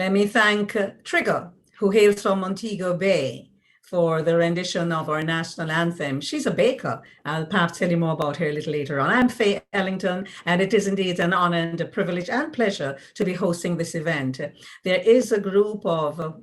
Let me thank Trigger, who hails from Montego Bay, for the rendition of our national anthem. She's a baker. I'll perhaps tell you more about her a little later on. I'm Fae Ellington, and it is indeed an honor and a privilege and pleasure to be hosting this event. There is a group of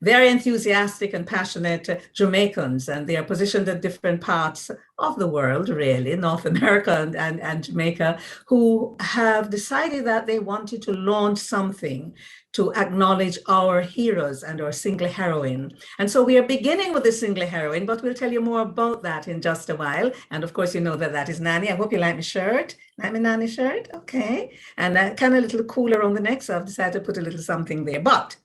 very enthusiastic and passionate Jamaicans, and they are positioned at different parts of the world, really, North America and Jamaica, who have decided that they wanted to launch something to acknowledge our heroes and our single heroine. And so we are beginning with the single heroine, but we'll tell you more about that in just a while. And of course, you know that that is Nanny. I hope you like my shirt. Like my Nanny shirt? Okay. And kind of a little cooler on the neck, so I've decided to put a little something there. But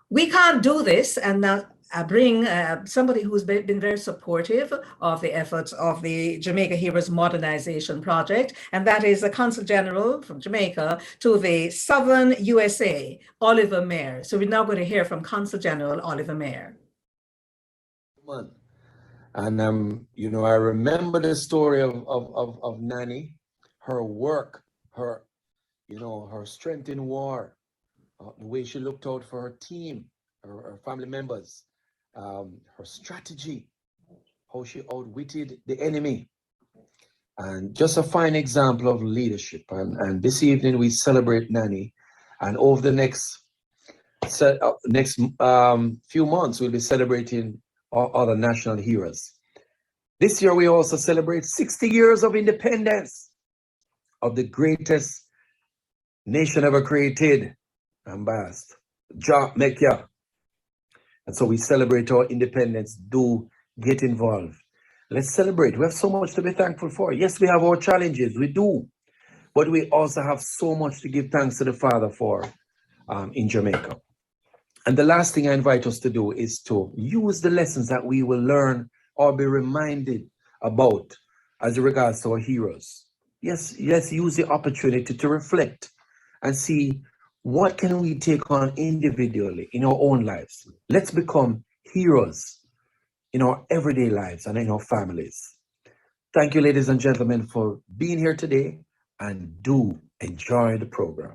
we can't do this and not bring somebody who's been very supportive of the efforts of the Jamaica Heroes Modernization Project, and that is the Consul General from Jamaica to the Southern USA, Oliver Mayer. So we're now going to hear from Consul General Oliver Mayer. And you know, I remember the story of Nanny, her work, her, you know, her strength in war, the way she looked out for her team, her family members, her strategy, how she outwitted the enemy, and just a fine example of leadership. And this evening we celebrate Nanny, and over the next few months we'll be celebrating our other national heroes. This year we also celebrate 60 years of independence of the greatest nation ever created, and vast, Jamaica. And so we celebrate our independence. Do get involved. Let's celebrate. We have so much to be thankful for. Yes, we have our challenges, we do, but we also have so much to give thanks to the Father for in Jamaica. And the last thing I invite us to do is to use the lessons that we will learn or be reminded about as regards to our heroes. Yes, use the opportunity to reflect and see what can we take on individually in our own lives. Let's become heroes in our everyday lives and in our families. Thank you, ladies and gentlemen, for being here today, and do enjoy the program.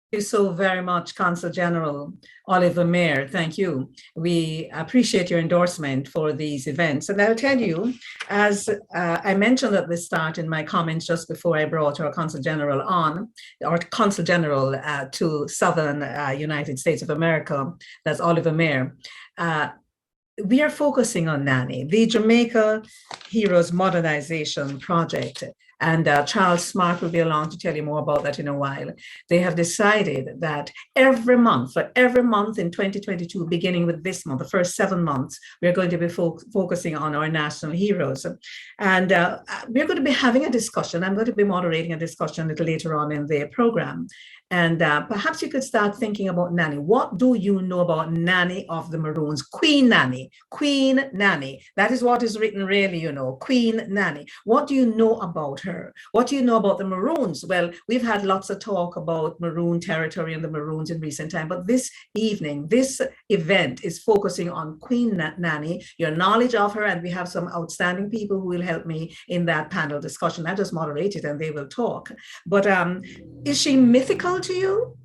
Thank you so very much, Consul General Oliver Mayer. Thank you. We appreciate your endorsement for these events. And I'll tell you, as I mentioned at the start in my comments just before I brought our Consul General on, our Consul General to Southern United States of America, that's Oliver Mayer, we are focusing on Nanny, the Jamaica Heroes Modernization Project. And Charles Smart will be along to tell you more about that in a while. They have decided that every month in 2022, beginning with this month, the first 7 months, we're going to be focusing on our national heroes. And we're going to be having a discussion. I'm going to be moderating a discussion a little later on in the program. And perhaps you could start thinking about Nanny. What do you know about Nanny of the Maroons? Queen Nanny, Queen Nanny. That is what is written really, you know, Queen Nanny. What do you know about her? What do you know about the Maroons? Well, we've had lots of talk about Maroon territory and the Maroons in recent time, but this evening, this event is focusing on Queen Nanny, your knowledge of her, and we have some outstanding people who will help me in that panel discussion. I just moderate it and they will talk. But is she mythical to you?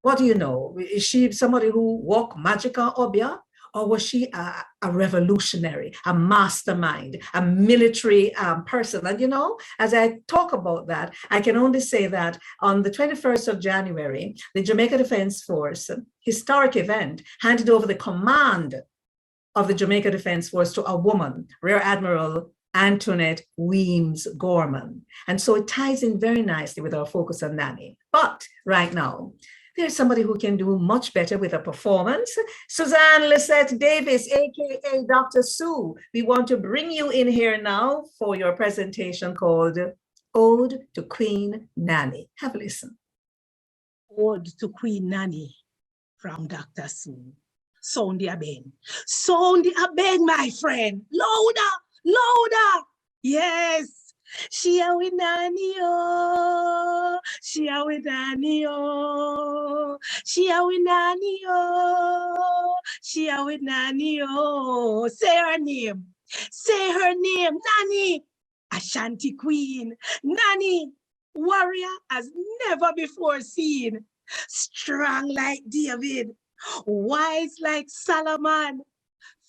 What do you know? Is she somebody who walked magica obia, or was she a revolutionary, a mastermind, a military person? And you know, as I talk about that, I can only say that on the 21st of January, the Jamaica Defense Force, historic event, handed over the command of the Jamaica Defense Force to a woman, Rear Admiral Antoinette Weems Gorman. And so it ties in very nicely with our focus on Nanny. But right now, there's somebody who can do much better with a performance. Suzanne Lisette Davis, AKA Dr. Sue. We want to bring you in here now for your presentation called Ode to Queen Nanny. Have a listen. Ode to Queen Nanny from Dr. Sue. Sound the abeng. Sound the abeng, my friend. Louder. Louder! Yes! She a with Nanny, oh! She a with Nanny, oh! She a with Nanny, oh! She a with Nanny, oh! Say her name! Say her name! Nanny! Ashanti Queen! Nanny! Warrior as never before seen! strong like David, wise like Solomon,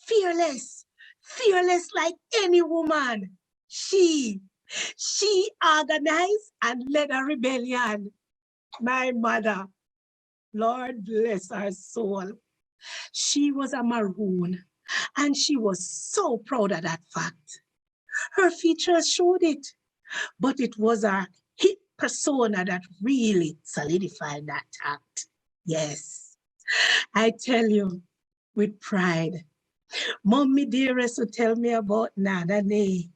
fearless, fearless like any woman. She organized and led a rebellion. My mother, Lord bless her soul. She was a Maroon, and she was so proud of that fact. Her features showed it, but it was her hit persona that really solidified that act. Yes, I tell you with pride, Mommy dearest would tell me about Nana Day.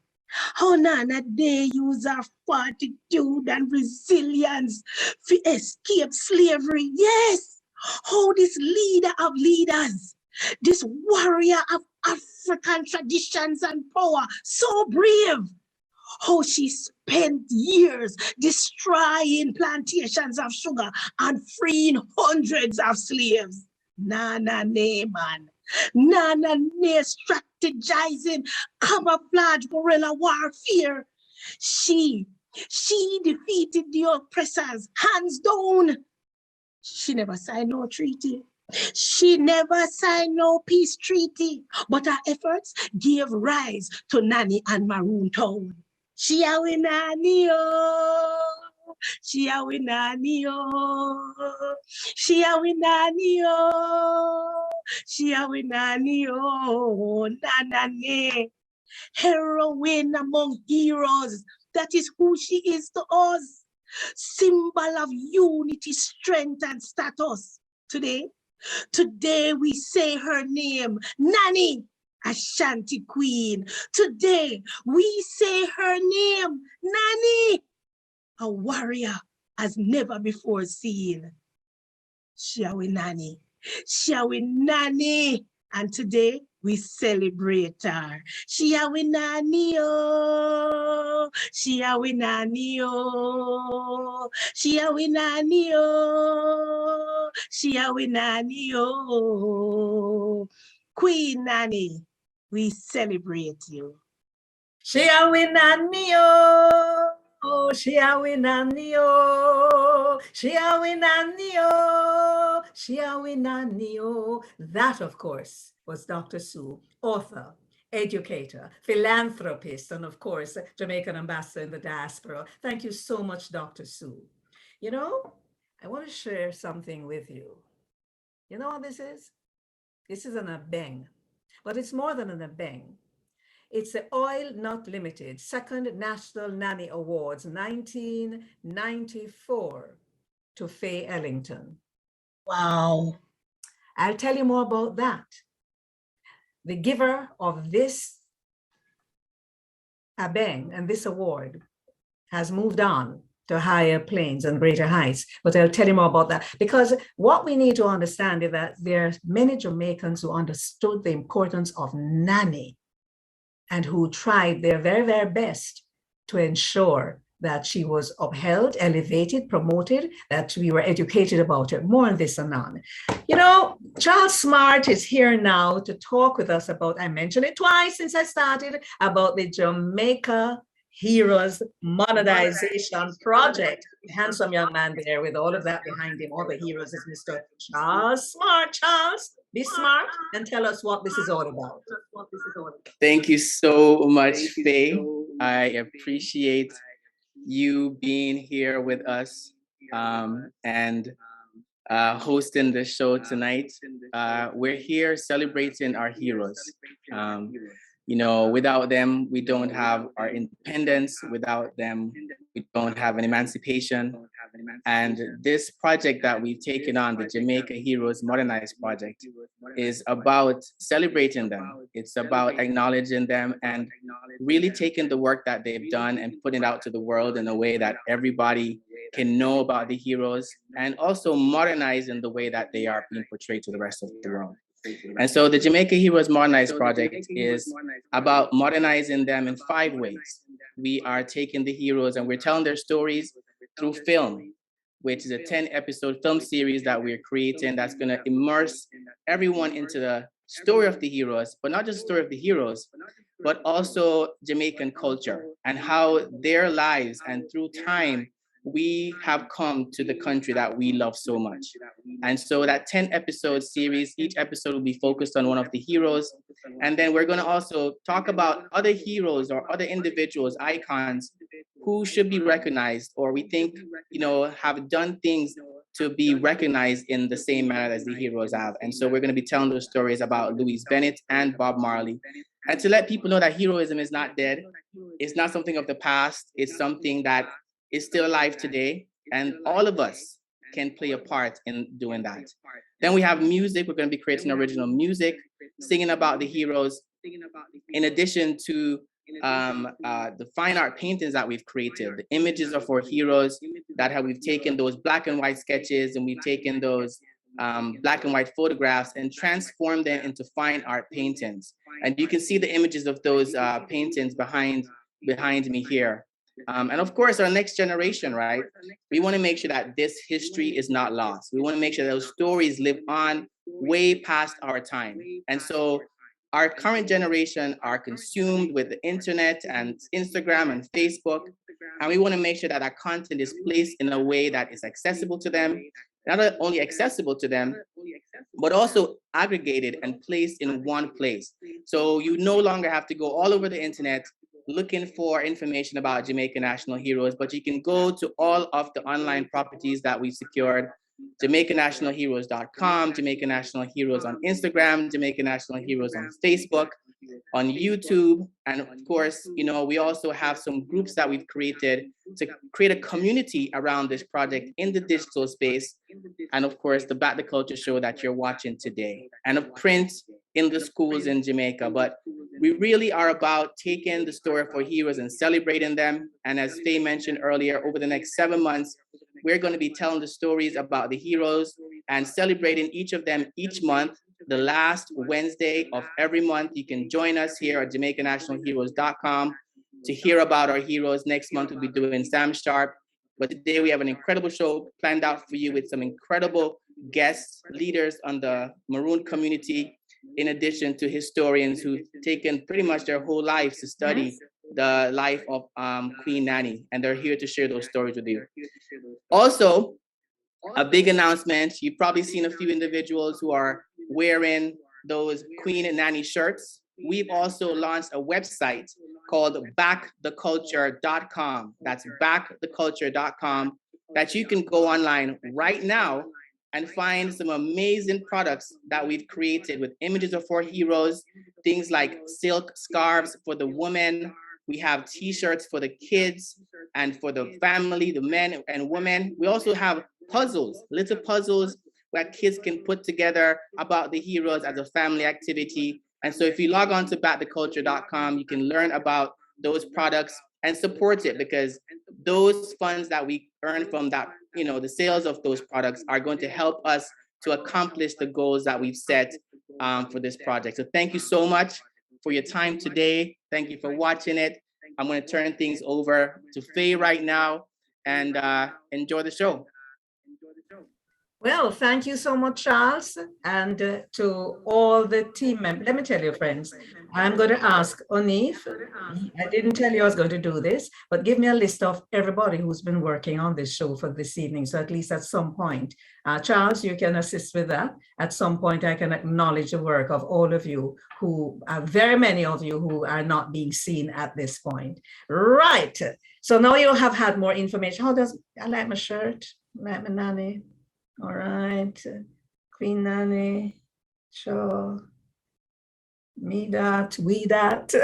How Nana Day used her fortitude and resilience to escape slavery. Yes, how this leader of leaders, this warrior of African traditions and power, so brave, how she spent years destroying plantations of sugar and freeing hundreds of slaves. Nana Neyman. Nana Ney strategizing camouflage guerrilla warfare. She defeated the oppressors hands down. She never signed no treaty. She never signed no peace treaty, but her efforts gave rise to Nanny and Maroon Town. She a we Nanny oh, she a we Nanny oh, she a we Nanny oh, she a we Nanny oh, Nana Ney, heroine among heroes. That is who she is to us. Symbol of unity, strength, and status. Today we say her name, Nanny, Ashanti Queen. Today we say her name, Nanny, a warrior as never before seen. Shall we Nanny? Shall we Nanny? And today we celebrate her. Shall we Nanny oh? Shall we Nanny oh? Shall we Nanny oh? Shall we Nanny oh? Queen Nanny, we celebrate you. Shall we Nanny oh, shall we Nanny oh, shall we Nanny oh, shall we Nanny oh. That, of course, was Dr. Sue, author, educator, philanthropist, and of course, Jamaican ambassador in the diaspora. Thank you so much, Dr. Sue. You know, I want to share something with you. You know what this is? This is an abeng, but it's more than an abeng. It's the Oil Not Limited Second National Nanny Awards 1994 to Fae Ellington. Wow. I'll tell you more about that. The giver of this abeng and this award has moved on to higher planes and greater heights, but I'll tell you more about that, because what we need to understand is that there are many Jamaicans who understood the importance of nanny and who tried their very, very best to ensure that she was upheld, elevated, promoted, that we were educated about her. More on this anon. You know, Charles Smart is here now to talk with us about, I mentioned it twice since I started, about the Jamaica Heroes Modernization Project. The handsome young man there with all of that behind him, all the heroes, is Mr. Charles Smart. Charles, be smart and tell us what this is all about. Thank you so much, Faye. I appreciate you being here with us and hosting the show tonight. We're here celebrating our heroes. You know, without them, we don't have our independence. Without them, we don't have an emancipation. And this project that we've taken on, the Jamaica Heroes Modernized Project, is about celebrating them. It's about acknowledging them and really taking the work that they've done and putting it out to the world in a way that everybody can know about the heroes, and also modernizing the way that they are being portrayed to the rest of the world. And so the Jamaica Heroes Modernized Project is about modernizing them in 5 ways. We are taking the heroes and we're telling their stories through film, which is a 10-episode film series that we're creating that's going to immerse everyone into the story of the heroes, but not just the story of the heroes, but also Jamaican culture and how their lives and through time we have come to the country that we love so much. And so that 10 episode series, each episode will be focused on one of the heroes. And then we're going to also talk about other heroes or other individuals, icons who should be recognized, or we think, have done things to be recognized in the same manner as the heroes have. And so we're going to be telling those stories about Louise Bennett and Bob Marley. And to let people know that heroism is not dead. It's not something of the past. It's something that is still alive today. And all of us can play a part in doing that. Then we have music. We're going to be creating original music, singing about the heroes, in addition to the fine art paintings that we've created, the images of our heroes we've taken those black and white sketches, and we've taken those black and white photographs and transformed them into fine art paintings. And you can see the images of those paintings behind me here. And of course, our next generation, right? We want to make sure that this history is not lost. We want to make sure those stories live on way past our time. And so our current generation are consumed with the internet and Instagram and Facebook. And we want to make sure that our content is placed in a way that is accessible to them, not only accessible to them, but also aggregated and placed in one place. So you no longer have to go all over the internet looking for information about Jamaica National Heroes, but you can go to all of the online properties that we've secured: JamaicaNationalHeroes.com, Jamaica National Heroes on Instagram, Jamaica National Heroes on Facebook, on YouTube. And of course, we also have some groups that we've created to create a community around this project in the digital space. And of course, the Back the Culture show that you're watching today, and a print in the schools in Jamaica. But we really are about taking the story for heroes and celebrating them. And as Faye mentioned earlier, over the next 7 months, we're going to be telling the stories about the heroes and celebrating each of them each month. The last Wednesday of every month, you can join us here at JamaicaNationalHeroes.com to hear about our heroes. Next month, we'll be doing Sam Sharp. But today we have an incredible show planned out for you with some incredible guests, leaders on the Maroon community, in addition to historians who've taken pretty much their whole lives to study the life of Queen Nanny, and they're here to share those stories with you. Also, a big announcement. You've probably seen a few individuals who are wearing those Queen Nanny shirts. We've also launched a website called backtheculture.com. That's backtheculture.com, that you can go online right now and find some amazing products that we've created with images of our heroes, things like silk scarves for the women. We have t-shirts for the kids and for the family, the men and women. We also have puzzles, little puzzles where kids can put together about the heroes as a family activity. And so if you log on to backtheculture.com, you can learn about those products and support it, because those funds that we earn from that, the sales of those products are going to help us to accomplish the goals that we've set for this project. So thank you so much for your time today. Thank you for watching it. I'm going to turn things over to Faye right now, and enjoy the show. Well, thank you so much, Charles, and to all the team members. Let me tell you, friends, I'm going to ask Onif. I didn't tell you I was going to do this, but give me a list of everybody who's been working on this show for this evening. So at least at some point, Charles, you can assist with that. At some point, I can acknowledge the work of all of you who are very many of you who are not being seen at this point. Right. So now you have had more information. I like my shirt, I like my nanny. All right, Queen Nanny, sure, me that, we that,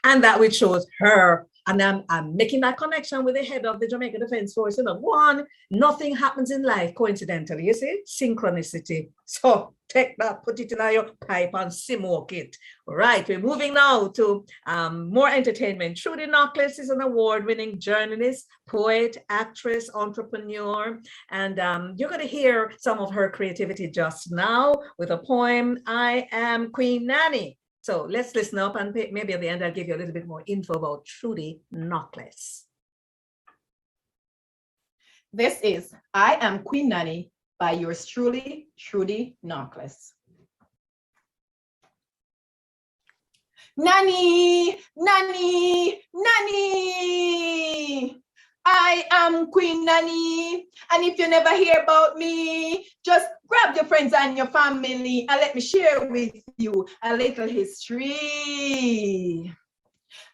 and that which shows her. And I'm making that connection with the head of the Jamaica Defense Force. One, nothing happens in life coincidentally, you see, synchronicity. So take that, put it in your pipe and smoke it. All right, we're moving now to more entertainment. Trudy Knockless is an award-winning journalist, poet, actress, entrepreneur, and you're going to hear some of her creativity just now with a poem, I Am Queen Nanny. So let's listen up, and maybe at the end I'll give you a little bit more info about Trudy Knockless. This is I Am Queen Nanny by yours truly, Trudy Knockless. Nanny, nanny, nanny. I am Queen Nanny, and if you never hear about me, just grab your friends and your family and let me share with you a little history.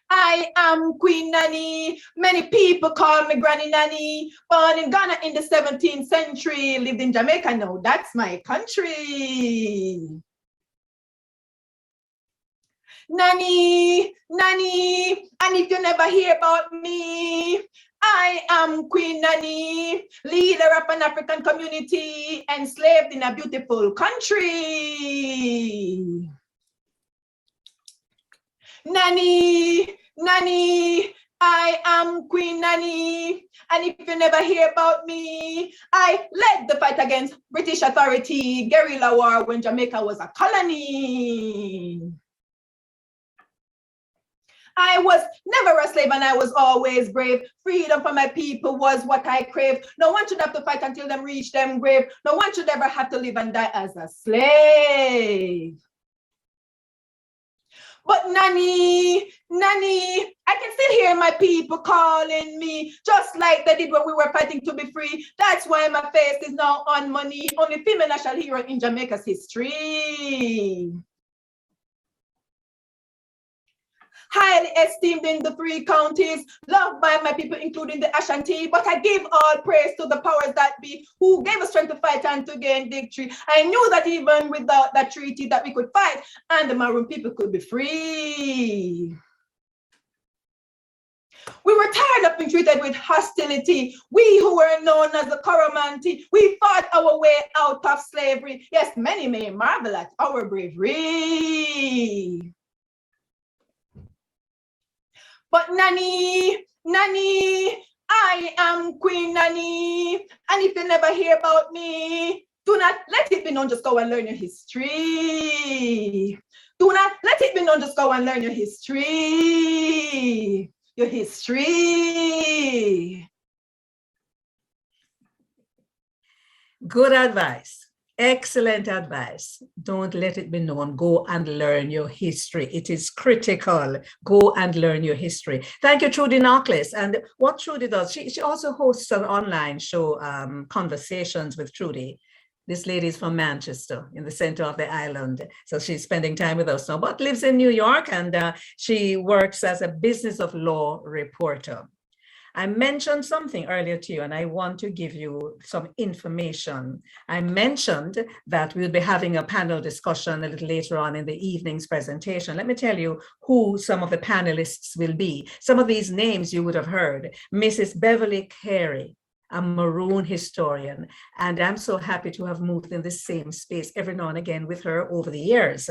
I am Queen Nanny. Many people call me Granny Nanny. Born in Ghana in the 17th century, lived in Jamaica now, that's my country. Nanny, Nanny, and if you never hear about me, I am Queen Nanny, leader of an African community enslaved in a beautiful country. Nanny, Nanny, I am Queen Nanny, and if you never hear about me, I led the fight against British authority, guerrilla war when Jamaica was a colony. I was never a slave and I was always brave. Freedom for my people was what I craved. No one should have to fight until them reach them grave. No one should ever have to live and die as a slave. But Nanny, Nanny, I can still hear my people calling me, just like they did when we were fighting to be free. That's why my face is now on money. Only female national hero in Jamaica's history. Highly esteemed in the 3 counties, loved by my people, including the Ashanti, but I give all praise to the powers that be, who gave us strength to fight and to gain victory. I knew that even without that treaty that we could fight, and the Maroon people could be free. We were tired of being treated with hostility. We who were known as the Coromantee, we fought our way out of slavery. Yes, many may marvel at our bravery. But Nanny, Nanny, I am Queen Nanny, and if you never hear about me, do not let it be known, just go and learn your history. Do not let it be known, just go and learn your history. Your history. Good advice. Excellent advice. Don't let it be known. Go and learn your history. It is critical. Go and learn your history. Thank you, Trudy Knockless. And what Trudy does, she also hosts an online show, Conversations with Trudy. This lady is from Manchester, in the center of the island. So she's spending time with us now, but lives in New York, and she works as a business of law reporter. I mentioned something earlier to you, and I want to give you some information. I mentioned that we'll be having a panel discussion a little later on in the evening's presentation. Let me tell you who some of the panelists will be. Some of these names you would have heard. Mrs. Beverly Carey, a Maroon historian, and I'm so happy to have moved in the same space every now and again with her over the years.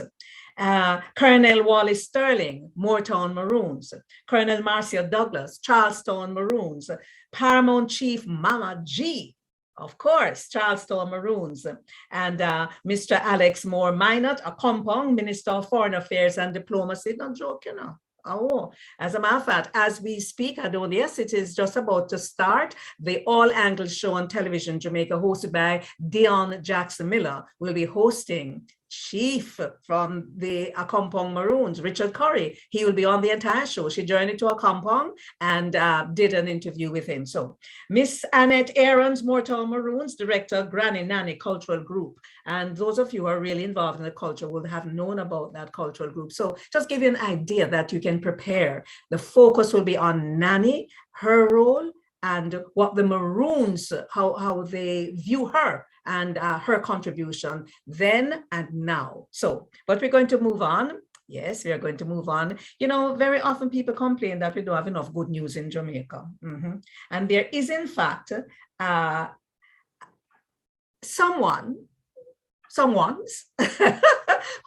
Colonel Wallace Sterling, Moortown Maroons, Colonel Marcia Douglas, Charlestown Maroons, Paramount Chief Mama G, of course, Charlestown Maroons, and Mr. Alex Moore Minot, a Kompong, Minister of Foreign Affairs and Diplomacy. Don't joke, you know. Oh, as a matter of fact, as we speak, I don't, yes, it is just about to start. The All Angles show on television, Jamaica, hosted by Dion Jackson Miller, will be hosting Chief from the Akompong Maroons, Richard Curry. He will be on the entire show. She journeyed to Akompong and did an interview with him. So Miss Annette Aarons, Moortown Maroons, Director, Granny Nanny Cultural Group. And those of you who are really involved in the culture will have known about that cultural group. So just give you an idea that you can prepare. The focus will be on Nanny, her role, and what the Maroons, how they view her, and her contribution then and now. So, but we're going to move on. Yes, we are going to move on. You know, very often people complain that we don't have enough good news in Jamaica. And there is, in fact, someone's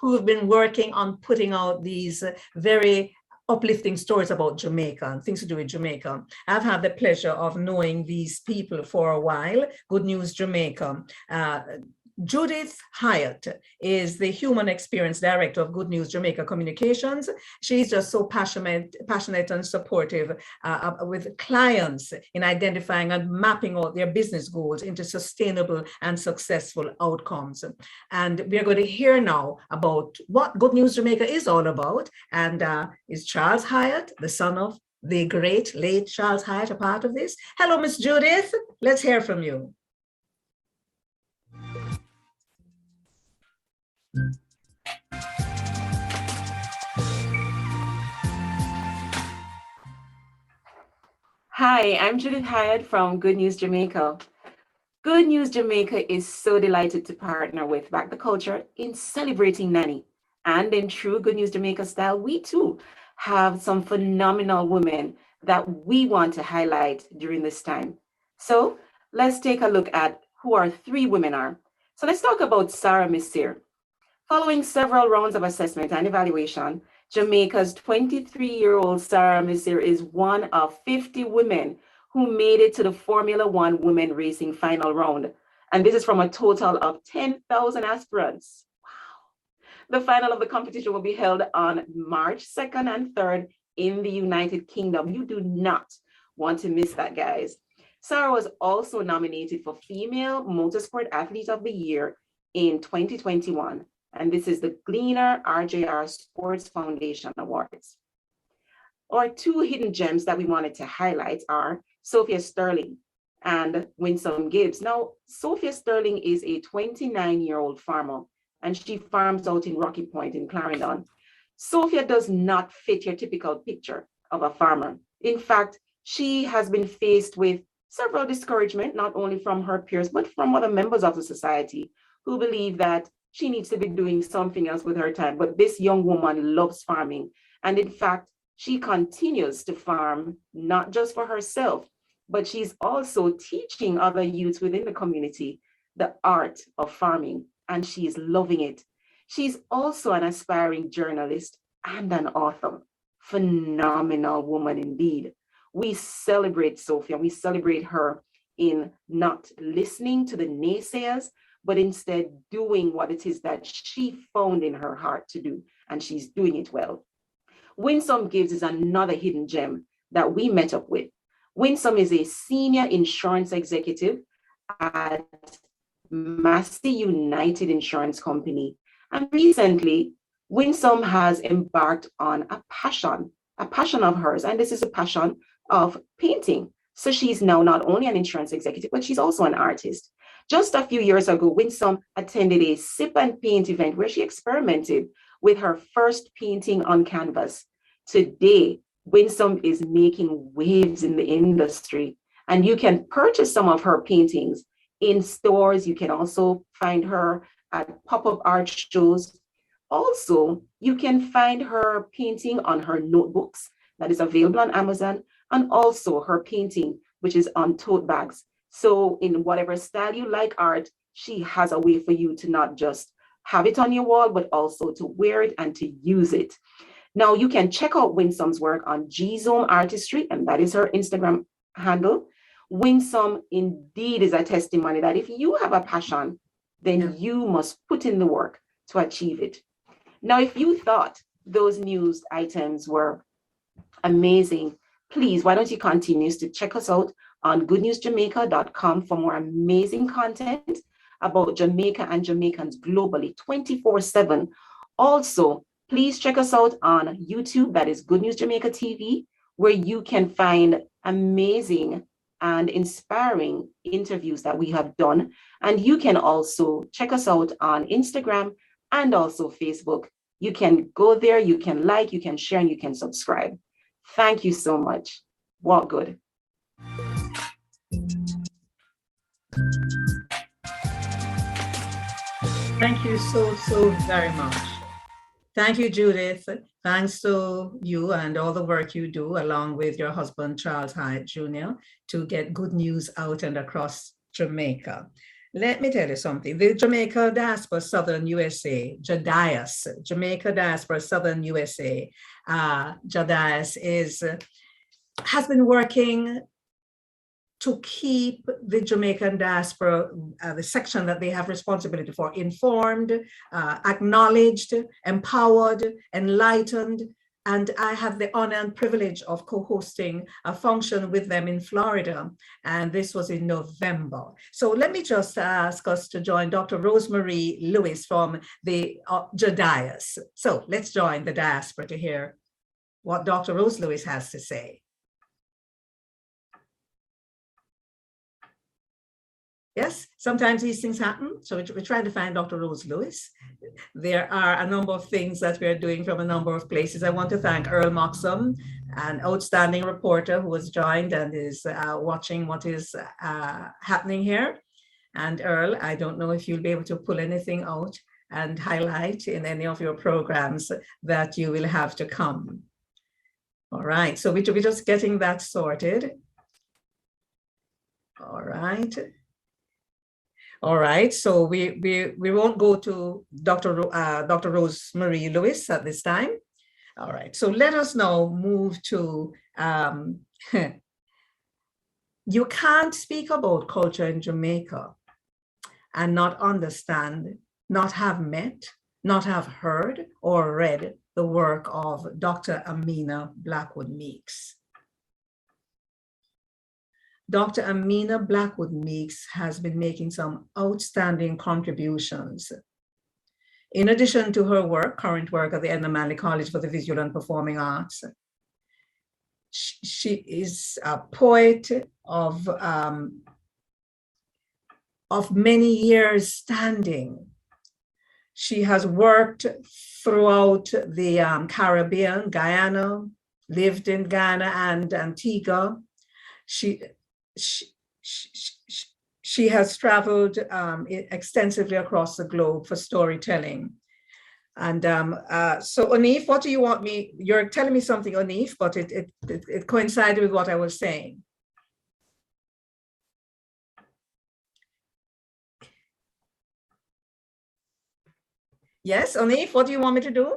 who've been working on putting out these very uplifting stories about Jamaica and things to do with Jamaica. I've had the pleasure of knowing these people for a while. Good News Jamaica. Judith Hyatt is the Human Experience Director of Good News Jamaica Communications. She's just so passionate and supportive with clients in identifying and mapping out their business goals into sustainable and successful outcomes. And we're going to hear now about what Good News Jamaica is all about. And is Charles Hyatt, the son of the great late Charles Hyatt a part of this? Hello, Miss Judith. Let's hear from you. Hi, I'm Judith Hyatt from Good News Jamaica. Good News Jamaica is so delighted to partner with Back the Culture in celebrating Nanny. And in true Good News Jamaica style, we too have some phenomenal women that we want to highlight during this time. So let's take a look at who our three women are. So let's talk about Sarah Messier. Following several rounds of assessment and evaluation, Jamaica's 23-year-old Sarah Messier is one of 50 women who made it to the Formula One women racing final round. And this is from a total of 10,000 aspirants. Wow. The final of the competition will be held on March 2nd and 3rd in the United Kingdom. You do not want to miss that, guys. Sarah was also nominated for Female Motorsport Athlete of the Year in 2021. And this is the Gleaner RJR Sports Foundation Awards. Our two hidden gems that we wanted to highlight are Sophia Sterling and Winsome Gibbs. Now, Sophia Sterling is a 29-year-old farmer, and she farms out in Rocky Point in Clarendon. Sophia does not fit your typical picture of a farmer. In fact, she has been faced with several discouragement, not only from her peers, but from other members of the society who believe that she needs to be doing something else with her time. But this young woman loves farming. And in fact, she continues to farm, not just for herself, but she's also teaching other youths within the community the art of farming, and she's loving it. She's also an aspiring journalist and an author. Phenomenal woman indeed. We celebrate Sophia. We celebrate her in not listening to the naysayers, but instead doing what it is that she found in her heart to do, and she's doing it well. Winsome Gibbs is another hidden gem that we met up with. Winsome is a senior insurance executive at Massey United Insurance Company. And recently, Winsome has embarked on a passion of hers, and this is a passion of painting. So she's now not only an insurance executive, but she's also an artist. Just a few years ago, Winsome attended a sip and paint event where she experimented with her first painting on canvas. Today, Winsome is making waves in the industry, and you can purchase some of her paintings in stores. You can also find her at pop-up art shows. Also, you can find her painting on her notebooks that is available on Amazon, and also her painting, which is on tote bags. So in whatever style you like art, she has a way for you to not just have it on your wall, but also to wear it and to use it. Now you can check out Winsome's work on G-Zone Artistry, and that is her Instagram handle. Winsome indeed is a testimony that if you have a passion, then you must put in the work to achieve it. Now, if you thought those news items were amazing, please, why don't you continue to check us out on goodnewsjamaica.com for more amazing content about Jamaica and Jamaicans globally 24/7. Also, please check us out on YouTube, that is Good News Jamaica TV, where you can find amazing and inspiring interviews that we have done. And you can also check us out on Instagram and also Facebook. You can go there, you can like, you can share, and you can subscribe. Thank you so much. Walk good. Thank you so very much. Thank you, Judith. Thanks to you and all the work you do along with your husband, Charles Hyatt Jr., to get good news out and across Jamaica. Let me tell you something. The Jamaica Diaspora Southern USA, JADIAS, Jamaica Diaspora Southern USA, JADIAS has been working to keep the Jamaican diaspora, the section that they have responsibility for, informed, acknowledged, empowered, enlightened. And I have the honor and privilege of co-hosting a function with them in Florida. And this was in November. So let me just ask us to join Dr. Rosemary Lewis from the JADIAS. So let's join the diaspora to hear what Dr. Rose Lewis has to say. Yes, sometimes these things happen. So we're trying to find Dr. Rose Lewis. There are a number of things that we're doing from a number of places. I want to thank Earl Moxham, an outstanding reporter who has joined and is watching what is happening here. And Earl, I don't know if you'll be able to pull anything out and highlight in any of your programs that you will have to come. All right, so we're just getting that sorted. All right. All right, so we won't go to Dr. Rosemary Lewis at this time. All right, so let us now move to, you can't speak about culture in Jamaica and not understand, not have met, not have heard or read the work of Dr. Amina Blackwood Meeks. Dr. Amina Blackwood Meeks has been making some outstanding contributions. In addition to her work, current work at the Edna Manley College for the Visual and Performing Arts, she is a poet of many years standing. She has worked throughout the Caribbean, Guyana, lived in Ghana and Antigua. She has traveled extensively across the globe for storytelling. And so Onif, what do you want me, you're telling me something, Onif, but it coincided with what I was saying. Yes, Onif, what do you want me to do?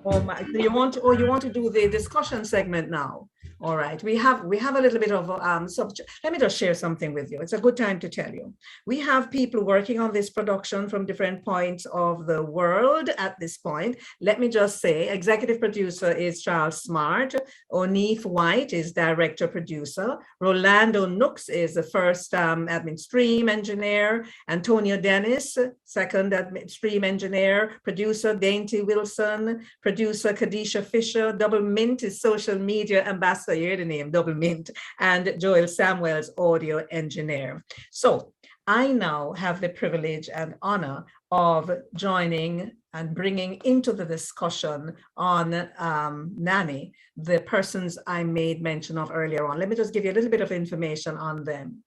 Oh my, you want to do the discussion segment now? All right, we have a little bit of subject. Let me just share something with you. It's a good time to tell you. We have people working on this production from different points of the world at this point. Let me just say, executive producer is Charles Smart. Onif White is director producer. Rolando Nooks is the first admin stream engineer. Antonio Dennis, second admin stream engineer. Producer Dainty Wilson. Producer Kadisha Fisher. Double Mint is social media ambassador. You hear the name, Double Mint, and Joel Samuels, audio engineer. So I now have the privilege and honor of joining and bringing into the discussion on Nanny, the persons I made mention of earlier on. Let me just give you a little bit of information on them.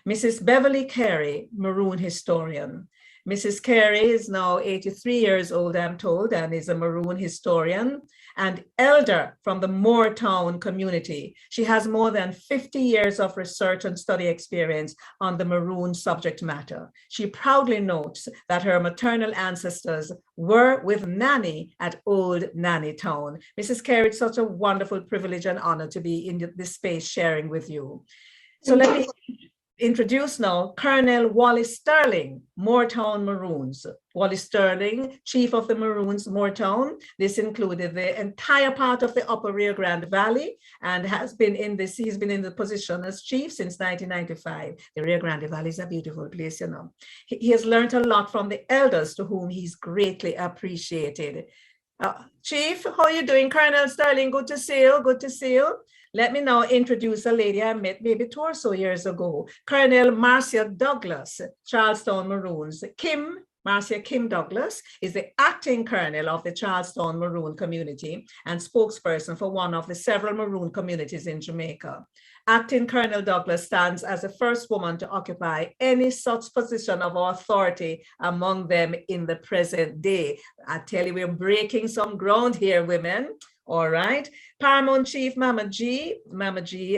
Mrs. Beverly Carey, Maroon Historian. Mrs. Carey is now 83 years old, I'm told, and is a Maroon historian and elder from the Moortown community. She has more than 50 years of research and study experience on the Maroon subject matter. She proudly notes that her maternal ancestors were with Nanny at Old Nanny Town. Mrs. Carey, it's such a wonderful privilege and honor to be in this space sharing with you. So let me introduce now Colonel Wallace Sterling, Moortown Maroons. Wallace Sterling, chief of the Maroons, Moortown. This included the entire part of the Upper Rio Grande Valley and has been in this, he's been in the position as chief since 1995. The Rio Grande Valley is a beautiful place, you know. He has learned a lot from the elders to whom he's greatly appreciated. Chief, how are you doing? Colonel Sterling, good to see you, good to see you. Let me now introduce a lady I met maybe 2 or so years ago, Colonel Marcia Douglas, Charlestown Maroons. Marcia Kim Douglas is the acting colonel of the Charlestown Maroon community and spokesperson for one of the several Maroon communities in Jamaica. Acting Colonel Douglas stands as the first woman to occupy any such position of authority among them in the present day. I tell you, we're breaking some ground here, women. All right. Paramount Chief Mama G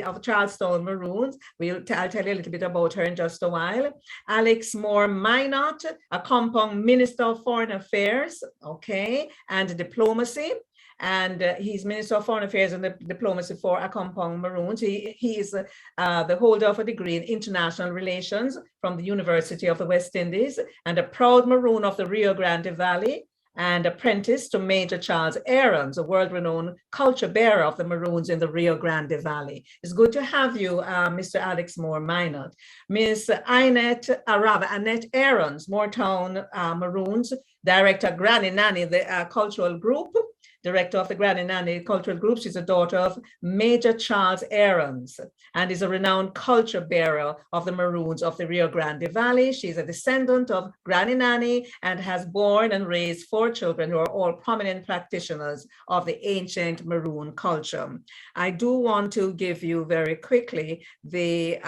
of Charlestown Maroons. I'll tell you a little bit about her in just a while. Alex Moore Minot, a compound Minister of Foreign Affairs, okay, and Diplomacy. And he's Minister of Foreign Affairs and Diplomacy for Accompong Maroons. He is the holder of a degree in International Relations from the University of the West Indies and a proud Maroon of the Rio Grande Valley, and apprentice to Major Charles Aarons, a world-renowned culture bearer of the Maroons in the Rio Grande Valley. It's good to have you, Mr. Alex Moore Minot. Miss Annette Aarons, Moortown Maroons, Director Granny Nanny, the cultural group, director of the Granny Nanny Cultural Group. She's a daughter of Major Charles Aarons and is a renowned culture bearer of the Maroons of the Rio Grande Valley. She's a descendant of Granny Nanny and has born and raised 4 children who are all prominent practitioners of the ancient Maroon culture. I do want to give you very quickly the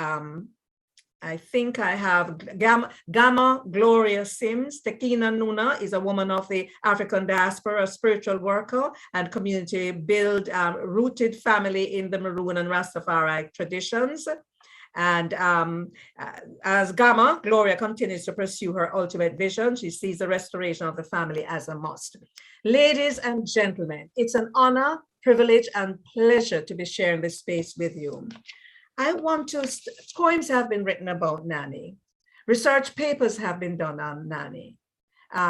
I think I have Gamma Gloria Sims. Tekina Nuna is a woman of the African diaspora, a spiritual worker and community build rooted family in the Maroon and Rastafari traditions. And as Gamma, Gloria continues to pursue her ultimate vision. She sees the restoration of the family as a must. Ladies and gentlemen, it's an honor, privilege, and pleasure to be sharing this space with you. I want to, poems have been written about Nanny. Research papers have been done on Nanny.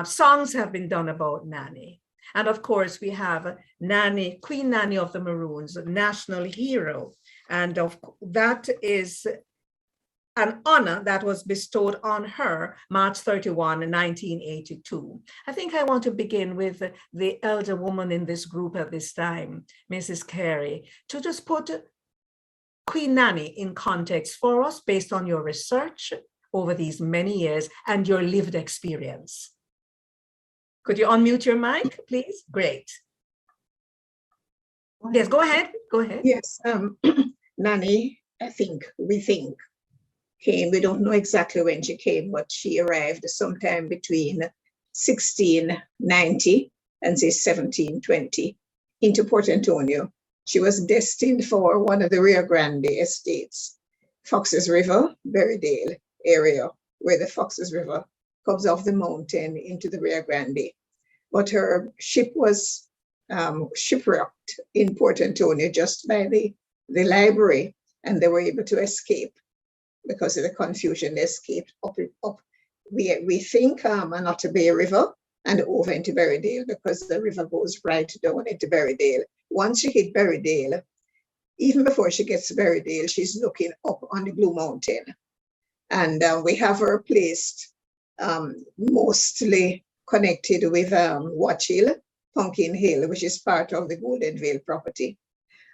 Songs have been done about Nanny. And of course, we have Nanny, Queen Nanny of the Maroons, national hero. And that is an honor that was bestowed on her March 31, 1982. I think I want to begin with the elder woman in this group at this time, Mrs. Carey, to just put Queen Nanny in context for us based on your research over these many years and your lived experience. Could you unmute your mic, please? Great. Yes, go ahead. Go ahead. Yes, Nanny, we think, came, we don't know exactly when she came, but she arrived sometime between 1690 and say 1720 into Port Antonio. She was destined for one of the Rio Grande estates, Foxes River, Berrydale area, where the Foxes River comes off the mountain into the Rio Grande. But her ship was shipwrecked in Port Antonio just by the library, and they were able to escape because of the confusion. They escaped up, we think, Anotta Bay River and over into Berrydale, because the river goes right down into Berrydale. Once she hit Berrydale, even before she gets to Berrydale, she's looking up on the Blue Mountain. And we have her placed mostly connected with Watch Hill, Pumpkin Hill, which is part of the Golden Vale property.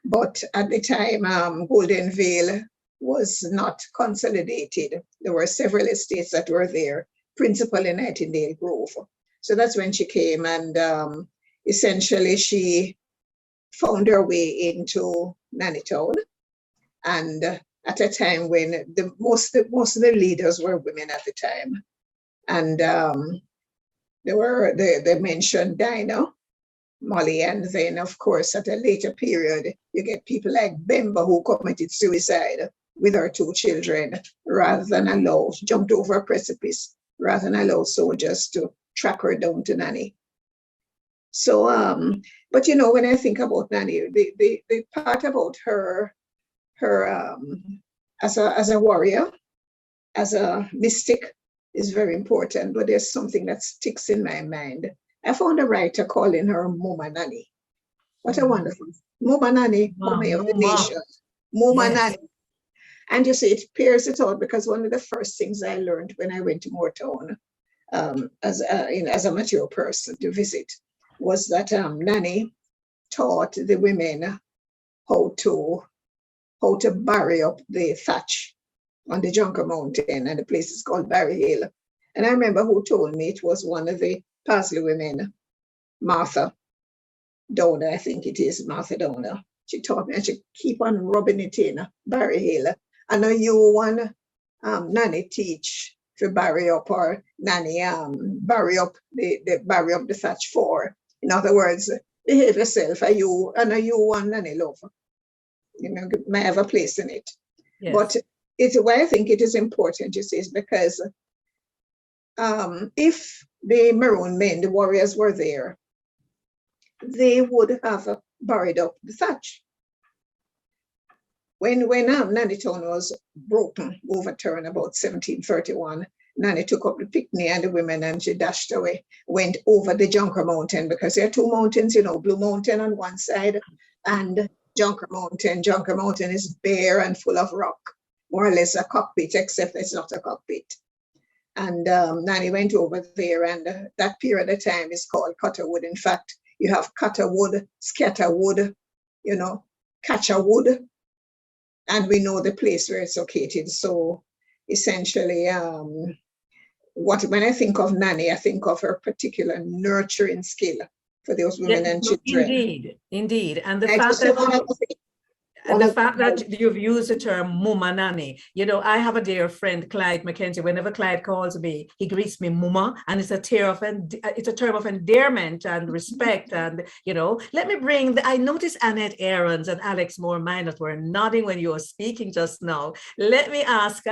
But at the time, Golden Vale was not consolidated. There were several estates that were there, principally Nightingale Grove. So that's when she came, and essentially she found her way into Nannytown. And at a time when most of the leaders were women at the time. And they mentioned Dinah, Molly, and then of course at a later period, you get people like Bemba who committed suicide with her 2 children jumped over a precipice rather than allow soldiers to track her down to Nanny. So, but you know, when I think about Nanny, the part about her as a warrior, as a mystic is very important, but there's something that sticks in my mind. I found a writer calling her Mama Nanny. What a wonderful, Mama Nanny, Mommy of the nation, Mama Nanny. And you see, it pairs it out, because one of the first things I learned when I went to Moortown as a mature person to visit was that Nanny taught the women how to bury up the thatch on the Junker Mountain, and the place is called Barry Hill. And I remember who told me it was one of the Parsley women, Martha Downer, I think it is, Martha Downer. She taught me I should keep on rubbing it in Barry Hill. I know you want Nanny teach to bury up, or Nanny bury up the thatch for. In other words, behave yourself. I know you want Nanny love. You know, may have a place in it. Yes. But it's why I think it is important, you see, is because if the Maroon men, the warriors, were there, they would have buried up the thatch. When Nannytown was overturned about 1731, Nanny took up the picnic and the women, and she dashed away, went over the Junker Mountain, because there are 2 mountains, you know, Blue Mountain on one side and Junker Mountain. Junker Mountain is bare and full of rock, more or less a cockpit, except it's not a cockpit. And Nanny went over there, and that period of time is called Cutterwood. In fact, You have cutter wood, scatter wood, you know, catcher wood, and we know the place where it's located. So essentially, when I think of Nanny, I think of her particular nurturing skill for those women and children. Indeed, indeed. And the I fact just say one that other thing. the fact that you've used the term Muma Nanny, you know, I have a dear friend, Clyde McKenzie. Whenever Clyde calls me, he greets me Muma, and it's a term of endearment and respect. And you know, let me bring. I noticed Annette Aarons and Alex Moore Minot were nodding when you were speaking just now. Let me ask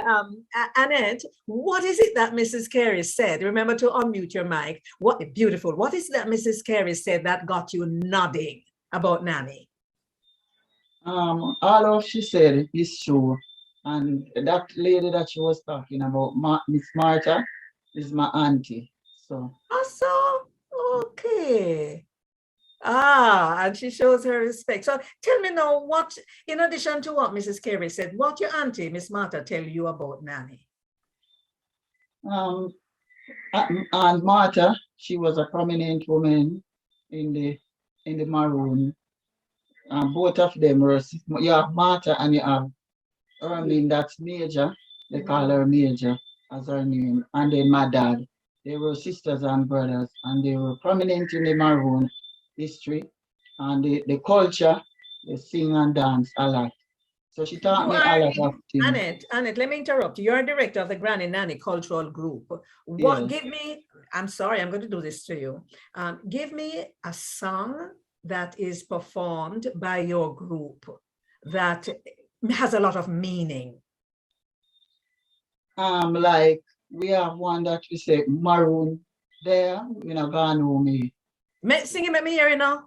Annette, what is it that Mrs. Carey said? Remember to unmute your mic. What beautiful. What is it that Mrs. Carey said that got you nodding about Nanny? All of she said is true, and that lady that she was talking about, Miss Marcia, is my auntie. So. Awesome. Okay. And she shows her respect. So tell me now, what, in addition to what Mrs. Carey said, what your auntie, Miss Martha, tell you about Nanny? And Marcia, she was a prominent woman in the Maroon. Both of them were, you have Marcia and you have Ermine, that's Major. They call her Major as her name. And then my dad. They were sisters and brothers, and they were prominent in the Maroon history and the culture. They sing and dance a lot. So she taught me a lot of things. Annette, let me interrupt you. You're director of the Granny Nanny Cultural Group. What? Yes. Give me, I'm sorry, I'm going to do this to you. Give me a song that is performed by your group that has a lot of meaning. Like we have one that we say Maroon there, you know, gone home me. Sing it, let me hear it now.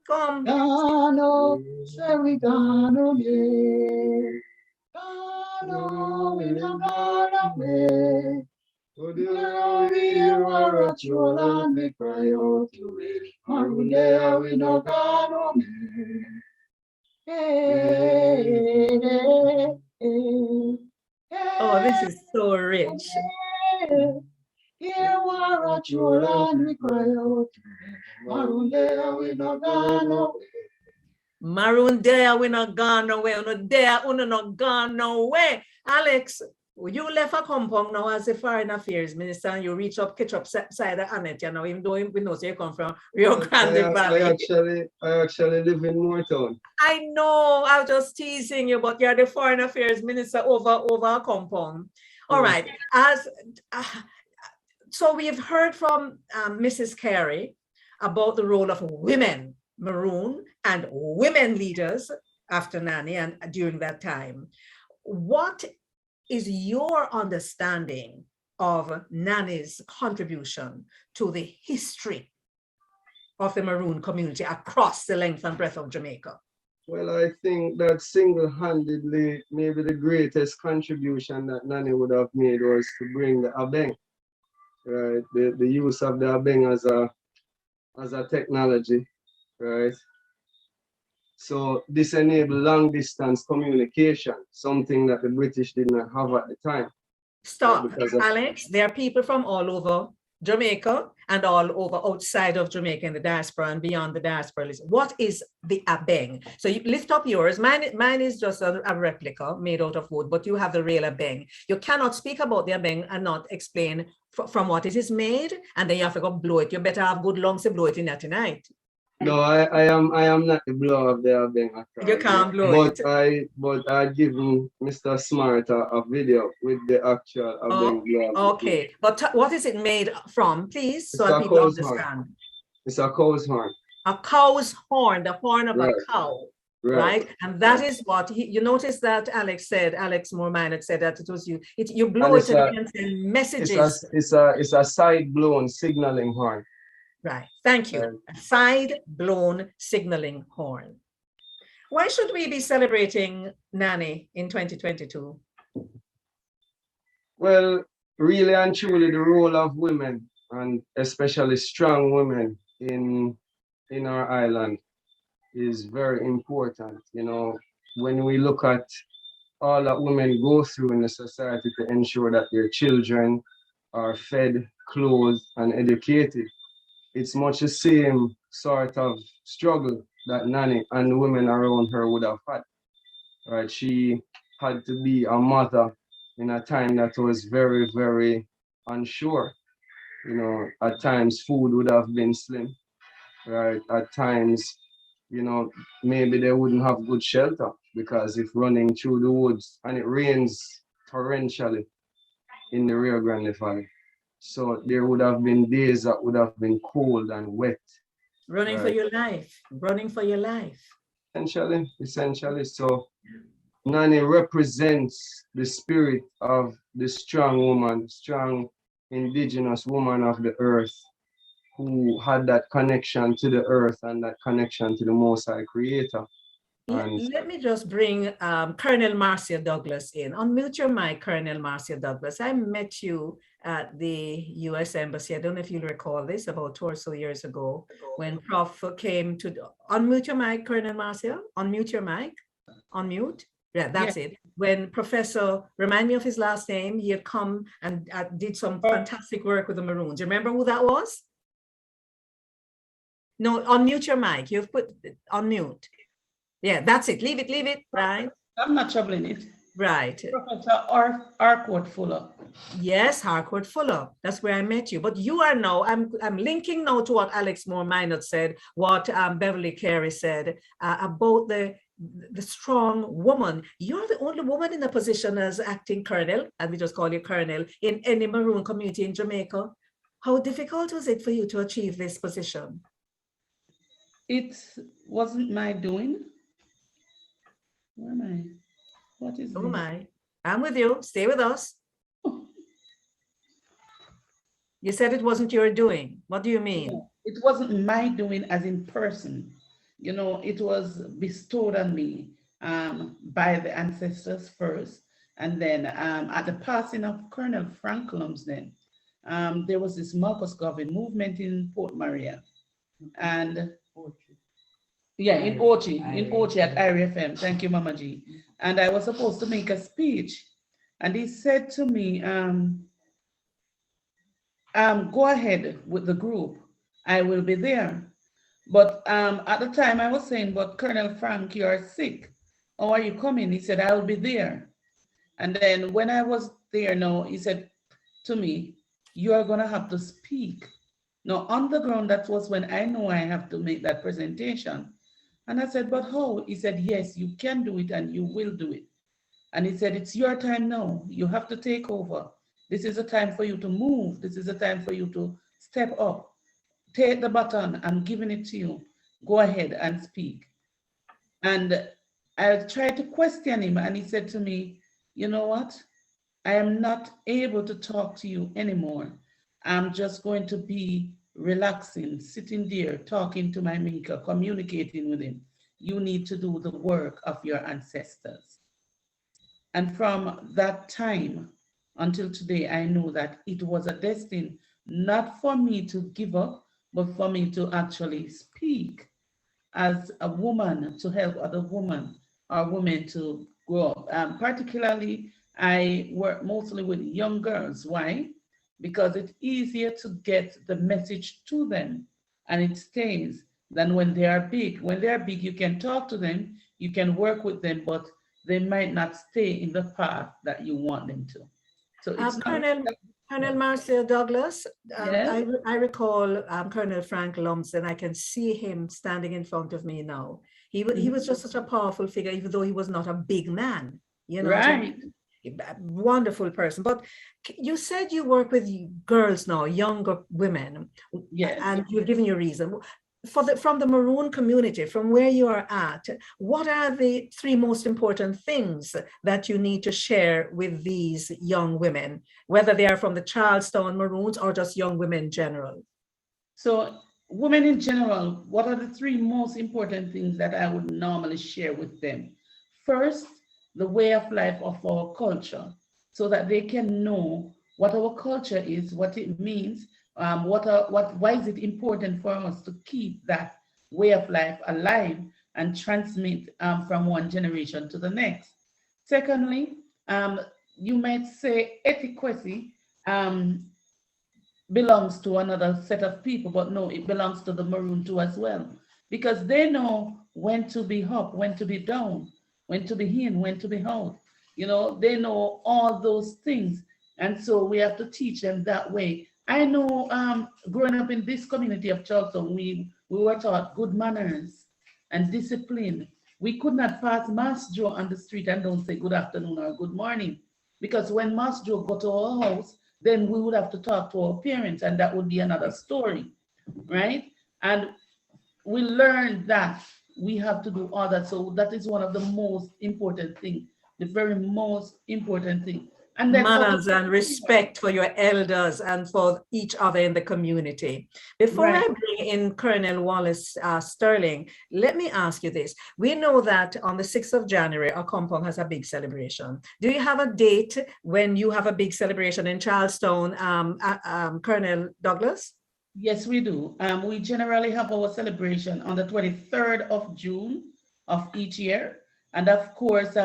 Come. Gano, say we gano me. Gano, we no gano me. We are a troll and we cry out to me. Maroon there, we no gano me. Oh, this is so rich. Here are a troll and we cry out to me. Maroon there, we no gone away. Maroon there, we not gone away. No there, we not gone away. Alex, you left a compound now as a foreign affairs minister, and you reach up, catch up side of Annette, you know, even though we know you come from Rio Grande Valley. I actually live in Moortown. I know, I was just teasing you, but you're the foreign affairs minister over a compound. All right. So we've heard from Mrs. Carey about the role of women, Maroon, and women leaders after Nanny and during that time. What is your understanding of Nanny's contribution to the history of the Maroon community across the length and breadth of Jamaica? Well, I think that single-handedly, maybe the greatest contribution that Nanny would have made was to bring the abeng, right? The use of the abeng as a technology, right? So this enabled long distance communication, something that the British did not have at the time. Stop, Alex. There are people from all over Jamaica and all over outside of Jamaica in the diaspora and beyond the diaspora. What is the abeng? So you lift up yours. Mine is just a replica made out of wood, but you have the real abeng. You cannot speak about the abeng and not explain from what it is made, and then you have to go blow it. You better have good lungs to blow it in that tonight. No, I am not the blower of the abeng. You can't blow it. But I given Mr. Smart a video with the actual abeng blower. Okay, but what is it made from, please, so people understand? Horn. It's a cow's horn. A cow's horn, the horn of a cow, right? And that is what you notice that Alex Moore Minot said that it was you blow it and send messages. It's a side blown signaling horn. Right, thank you. A side-blown signaling horn. Why should we be celebrating Nanny in 2022? Well, really and truly, the role of women, and especially strong women in our island, is very important. You know, when we look at all that women go through in the society to ensure that their children are fed, clothed, and educated. it's much the same sort of struggle that Nanny and the women around her would have had. Right? She had to be a mother in a time that was very, very unsure. You know, at times food would have been slim, right? At times, you know, maybe they wouldn't have good shelter because if running through the woods and it rains torrentially in the Rio Grande Valley. So there would have been days that would have been cold and wet. Running for Right. your life, running for your life. Essentially. So Nanny represents the spirit of the strong woman, strong indigenous woman of the earth who had that connection to the earth and that connection to the Most High Creator. And Let me just bring Colonel Marcia Douglas in. Unmute your mic, Colonel Marcia Douglas. I met you at the U.S. Embassy. I don't know if you'll recall this, about 2 or so years ago, when Prof came to, unmute your mic, Colonel Marcia, unmute your mic, unmute. Yeah, that's it. When Professor, remind me of his last name, he had come and did some fantastic work with the Maroons. You remember who that was? No, unmute your mic. You've put, unmute. Yeah, that's it. Leave it, right? I'm not troubling it. Right. Professor Harcourt Fuller. Yes, Harcourt Fuller. That's where I met you. But you are now, I'm linking now to what Alex Moore Minot said, what Beverly Carey said about the strong woman. You're the only woman in a position as acting colonel, and we just call you colonel, in any Maroon community in Jamaica. How difficult was it for you to achieve this position? It wasn't my doing. Where am I? What is Oh this? my, I'm with you. Stay with us. You said it wasn't your doing. What do you mean? No, it wasn't my doing as in person. You know, it was bestowed on me by the ancestors first. And then at the passing of Colonel Frank Lumsden, there was this Marcus Garvey movement in Port Maria. And yeah, in Ochi at IRFM. Thank you, Mama G. And I was supposed to make a speech. And he said to me, go ahead with the group. I will be there. But at the time I was saying, but Colonel Frank, you're sick. How are you coming? He said, I'll be there. And then when I was there now, he said to me, you are gonna have to speak. Now on the ground, that was when I know I have to make that presentation. And I said, but how? He said, yes, you can do it and you will do it. And he said, it's your time now. You have to take over. This is a time for you to move. This is a time for you to step up. Take the baton. I'm giving it to you. Go ahead and speak. And I tried to question him, and he said to me, you know what? I am not able to talk to you anymore. I'm just going to be relaxing, sitting there, talking to my maker, communicating with him. You need to do the work of your ancestors. And from that time until today, I know that it was a destiny, not for me to give up, but for me to actually speak as a woman to help other women or women to grow up. Particularly, I work mostly with young girls. Why? Because it's easier to get the message to them and it stays than when they are big. When they are big, you can talk to them, you can work with them, but they might not stay in the path that you want them to. So it's Colonel Marcia Douglas, Yes. I recall Colonel Frank Lumsden. I can see him standing in front of me now. He was just such a powerful figure, even though he was not a big man. You know, Right. Wonderful person. But you said you work with girls now, younger women. Yes. And you've given your reason. From the Maroon community, from where you are at, what are the 3 most important things that you need to share with these young women, whether they are from the Charlestown Maroons or just young women in general? So women in general, what are the 3 most important things that I would normally share with them? First, the way of life of our culture, so that they can know what our culture is, what it means, why is it important for us to keep that way of life alive and transmit from one generation to the next. Secondly, you might say etiquette, belongs to another set of people, but no, it belongs to the Maroon too as well, because they know when to be up, when to be down, when to be in, when to be out. You know, they know all those things. And so we have to teach them that way. I know growing up in this community of Charleston, we were taught good manners and discipline. We could not pass Mass Joe on the street and don't say good afternoon or good morning. Because when Mass Joe got to our house, then we would have to talk to our parents, and that would be another story, right? And we learned that we have to do all that. So that is one of the most important things, the very most important thing. And then manners and respect for your elders and for each other in the community. Before Right. I bring in Colonel Wallace Sterling, let me ask you this. We know that on the 6th of January, our compound has a big celebration. Do you have a date when you have a big celebration in Charlestown, Colonel Douglas? Yes, we do. We generally have our celebration on the 23rd of June of each year. And of course,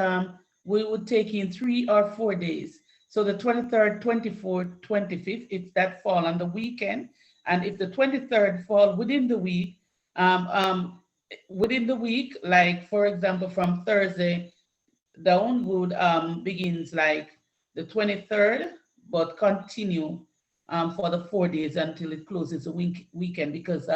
we would take in 3 or 4 days. So the 23rd, 24th, 25th, if that fall on the weekend, and if the 23rd fall within the week, like for example, from Thursday down would begins like the 23rd, but continue for the 4 days until it closes the weekend, because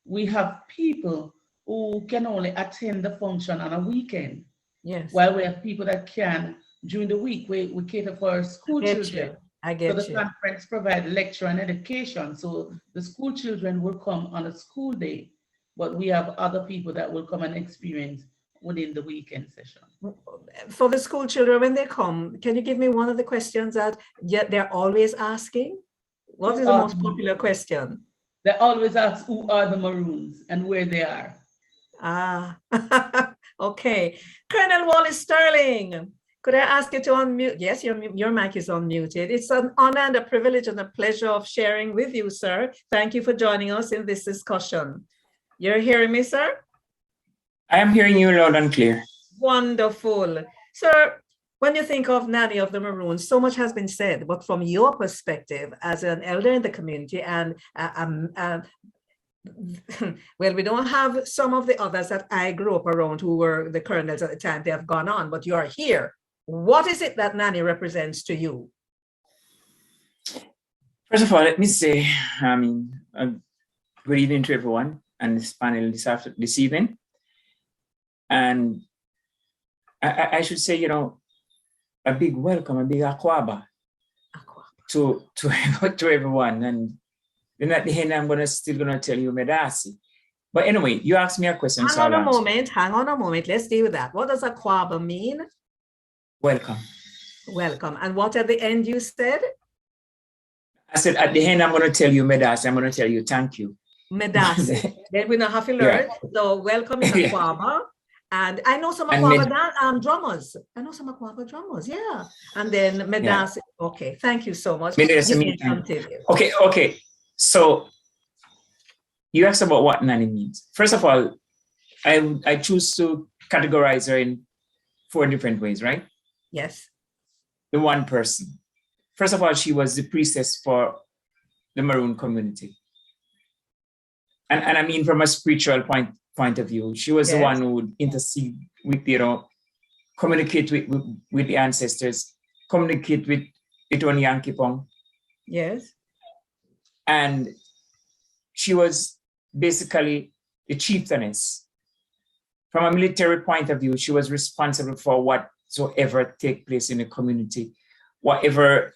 we have people who can only attend the function on a weekend. Yes. While we have people that can during the week. We cater for school children. I get So the you. conference provide lecture and education. So the school children will come on a school day, but we have other people that will come and experience within the weekend session. For the school children, when they come, can you give me one of the questions that they're always asking? What is the most popular question? They always ask who are the Maroons and where they are. Ah, okay. Colonel Wallace Sterling, could I ask you to unmute? Yes, your mic is unmuted. It's an honor and a privilege and a pleasure of sharing with you, sir. Thank you for joining us in this discussion. You're hearing me, sir? I am hearing you loud and clear. Wonderful. Sir, when you think of Nanny of the Maroons, so much has been said, but from your perspective as an elder in the community and well, we don't have some of the others that I grew up around who were the colonels at the time. They have gone on, but you are here. What is it that Nanny represents to you? First of all, let me say, good evening to everyone and this panel this evening. And I should say, you know, a big welcome, a big akwaba to everyone. And then at the end, I'm still gonna tell you Medasi. But anyway, you asked me a question. Hang on a moment. Let's deal with that. What does akwaba mean? Welcome. Welcome. And what at the end you said? I said at the end, I'm gonna tell you Medasi. I'm gonna tell you thank you. Medasi. Then we now have to learn. Yeah. So welcome is akwaba. And I know some akwaba drummers. I know some akwaba drummers, yeah. And then Medasi. Yeah. Okay, thank you so much. Okay. So you asked about what Nanny means. First of all, I choose to categorize her in 4 different ways, right? Yes. The one person. First of all, she was the priestess for the Maroon community. And I mean, from a spiritual point of view, she was the one who would intercede with, you know, communicate with the ancestors, communicate with Itwan Yankee Pong. Yes. And she was basically the chieftainess. From a military point of view, she was responsible for whatsoever take place in the community, whatever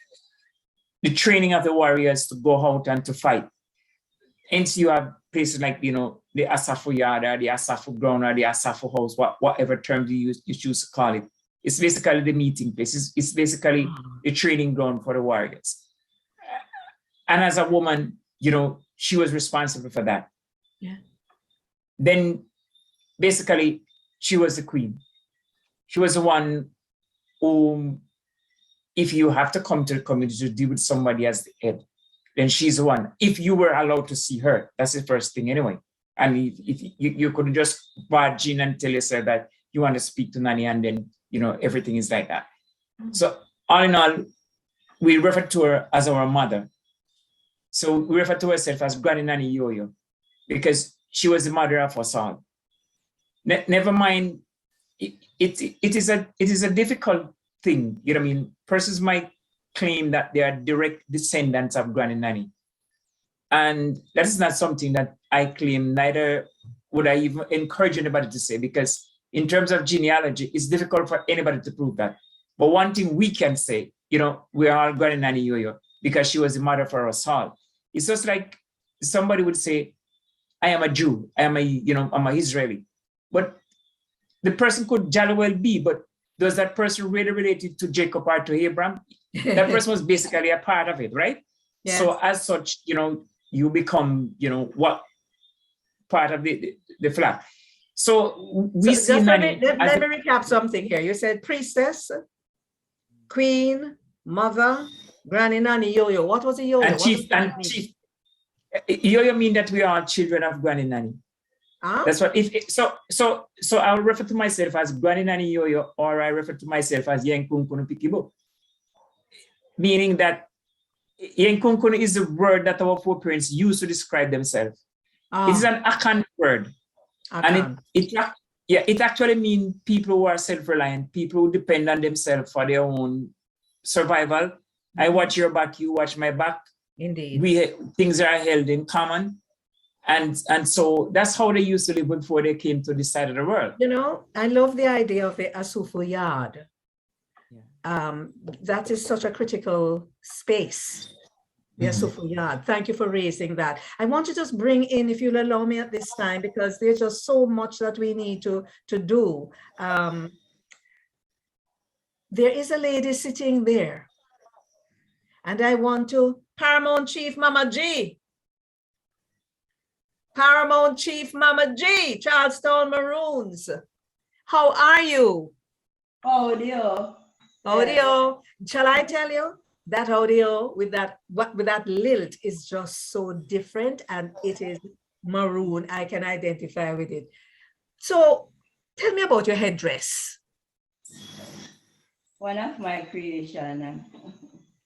the training of the warriors to go out and to fight. Hence, you have places like, you know, the Asafu Yard or the Asafu Ground or the Asafu House, whatever term you choose to call it. It's basically the meeting place. It's basically the training ground for the warriors. And as a woman, you know, she was responsible for that. Yeah. Then basically, she was the queen. She was the one who, if you have to come to the community to deal with somebody as the head, then she's the one. If you were allowed to see her, that's the first thing anyway. And if you couldn't just barge in and tell yourself that you want to speak to Nanny and then, you know, everything is like that. Mm-hmm. So all in all, we refer to her as our mother. So we refer to herself as Granny Nanny Yo-Yo because she was the mother of us all. Never mind, it is a difficult thing. You know what I mean? Persons might claim that they are direct descendants of Granny Nanny. And that is not something that I claim, neither would I even encourage anybody to say, because in terms of genealogy, it's difficult for anybody to prove that. But one thing we can say, you know, we are all Granny Nanny Yo-Yo because she was the mother for us all. It's just like somebody would say, I am a Jew, I'm a Israeli. But the person could jolly well be, but does that person really related to Jacob or to Abraham? That person was basically a part of it, right? Yes. So as such, you know, you become, you know, what part of the flock. So we So see just Nanny. let me recap something here. You said priestess, queen, mother, Granny Nanny, Yo-Yo. What was a Yo-Yo? And What chief, does that and mean? chief. Yo-Yo mean that we are children of Granny Nanny. Huh? That's what. So I'll refer to myself as Granny Nanny Yo-Yo, or I refer to myself as Yenkunkunu Pikibo, meaning that Yenkunkunu is the word that our foreparents used to describe themselves. It is an Akan word, and it actually means people who are self-reliant, people who depend on themselves for their own survival. I watch your back, you watch my back. Indeed. Things are held in common. And so that's how they used to live before they came to this side of the world. You know, I love the idea of the Asufu yard. That is such a critical space, the Asufu yard. Thank you for raising that. I want to just bring in, if you'll allow me at this time, because there's just so much that we need to do. There is a lady sitting there, and I want to, Paramount Chief Mama G. Paramount Chief Mama G, Charlestown Maroons. How are you? Audio. Audio. Shall I tell you that audio with that lilt is just so different, and it is maroon. I can identify with it. So tell me about your headdress. One of my creation.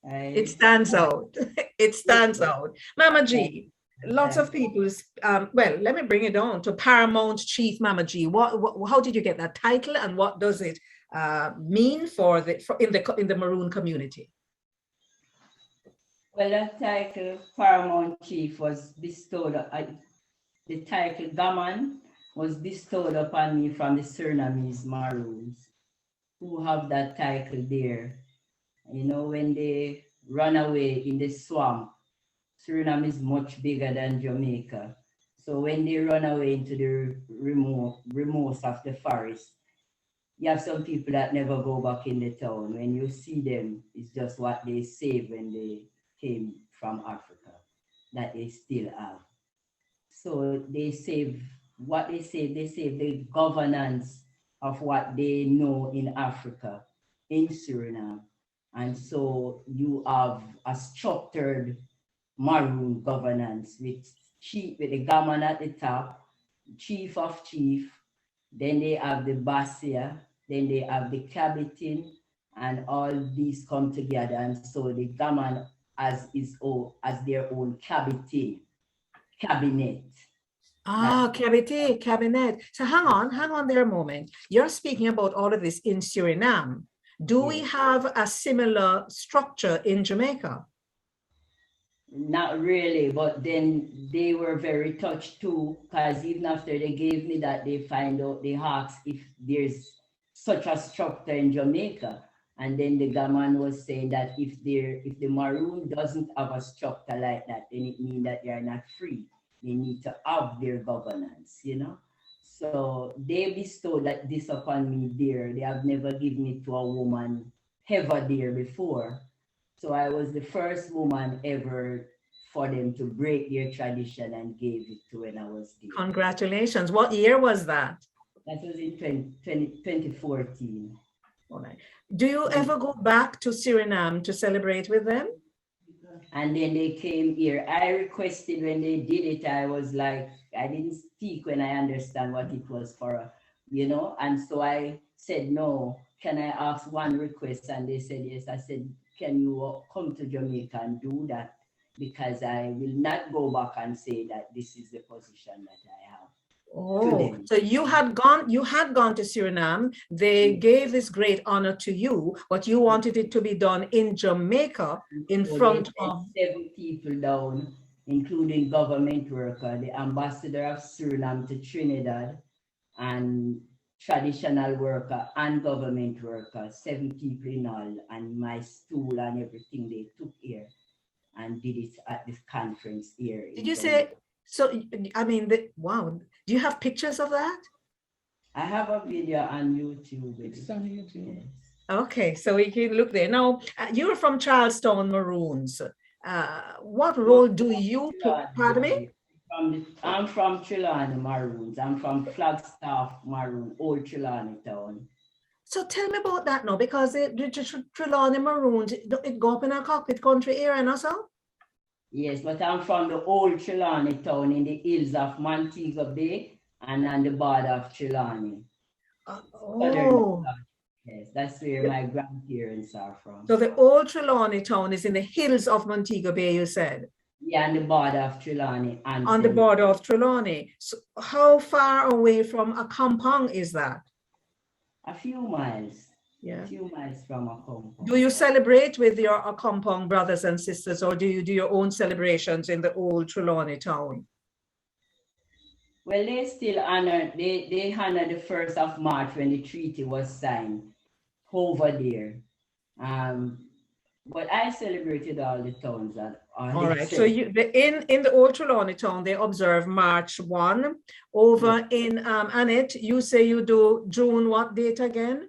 It stands out. It stands out. Mama G, lots of people, well, let me bring it on to Paramount Chief Mama G. How did you get that title, and what does it mean in the Maroon community? Well, that title, Paramount Chief, was bestowed, the title Gaman was bestowed upon me from the Surinamese Maroons, who have that title there. You know, when they run away in the swamp, Suriname is much bigger than Jamaica. So when they run away into the remote of the forest, you have some people that never go back in the town. When you see them, it's just what they saved when they came from Africa, that they still have. So they save what they save the governance of what they know in Africa, in Suriname. And so you have a structured Maroon governance with the gaman at the top, chief of chief, then they have the Basia, then they have the cabitin, and all these come together. And so the gaman as their own cabinet. Cabinet. So hang on there a moment. You're speaking about all of this in Suriname. Do we have a similar structure in Jamaica? Not really, but then they were very touched too, because even after they gave me that, they asked if there's such a structure in Jamaica. And then the gaman was saying that if the Maroon doesn't have a structure like that, then it means that they are not free. They need to have their governance, you know? So they bestowed this upon me there. They have never given it to a woman ever there before. So I was the first woman ever for them to break their tradition and gave it to when I was there. Congratulations. What year was that? That was in 2014. All right. Do you ever go back to Suriname to celebrate with them? And then they came here. I requested when they did it, I was like, I didn't speak when I understand what it was for, you know? And so I said, no, can I ask one request? And they said, yes. I said, can you come to Jamaica and do that? because I will not go back and say that this is the position that I have. Oh, so you had gone to Suriname. They gave this great honor to you, but you wanted it to be done in Jamaica in front of 7 people down, including government worker, the ambassador of Suriname to Trinidad, and traditional worker and government worker, 7 people in all, and my stool and everything they took here and did it at this conference here. Did you say, so, I mean, wow, do you have pictures of that? I have a video on YouTube. It's on YouTube. Yes. Okay, so we can look there. Now, you're from Charlestown Maroons. What role do you play? Pardon me? I'm from Trelawney Maroons. I'm from Flagstaff Maroon, Old Trelawney Town. So tell me about that now, because the Trelawney Maroons, it go up in a cockpit country area and also? Yes, but I'm from the Old Trelawney Town in the hills of Montego Bay and on the border of Trelawney. Oh. Yes, that's where my grandparents are from. So the Old Trelawney Town is in the hills of Montego Bay, you said? Yeah, on the border of Trelawney. And on the border of Trelawney. So how far away from a compound is that? A few miles. Yeah. A few miles from a compound. Do you celebrate with your compound brothers and sisters, or do you do your own celebrations in the Old Trelawney Town? Well, they still honor, they honor the 1st of March when the treaty was signed over there. But I celebrated all the towns that are. All right. So you in the Old Trelawney Town, they observe March 1. Over in Annette, you say you do June what date again?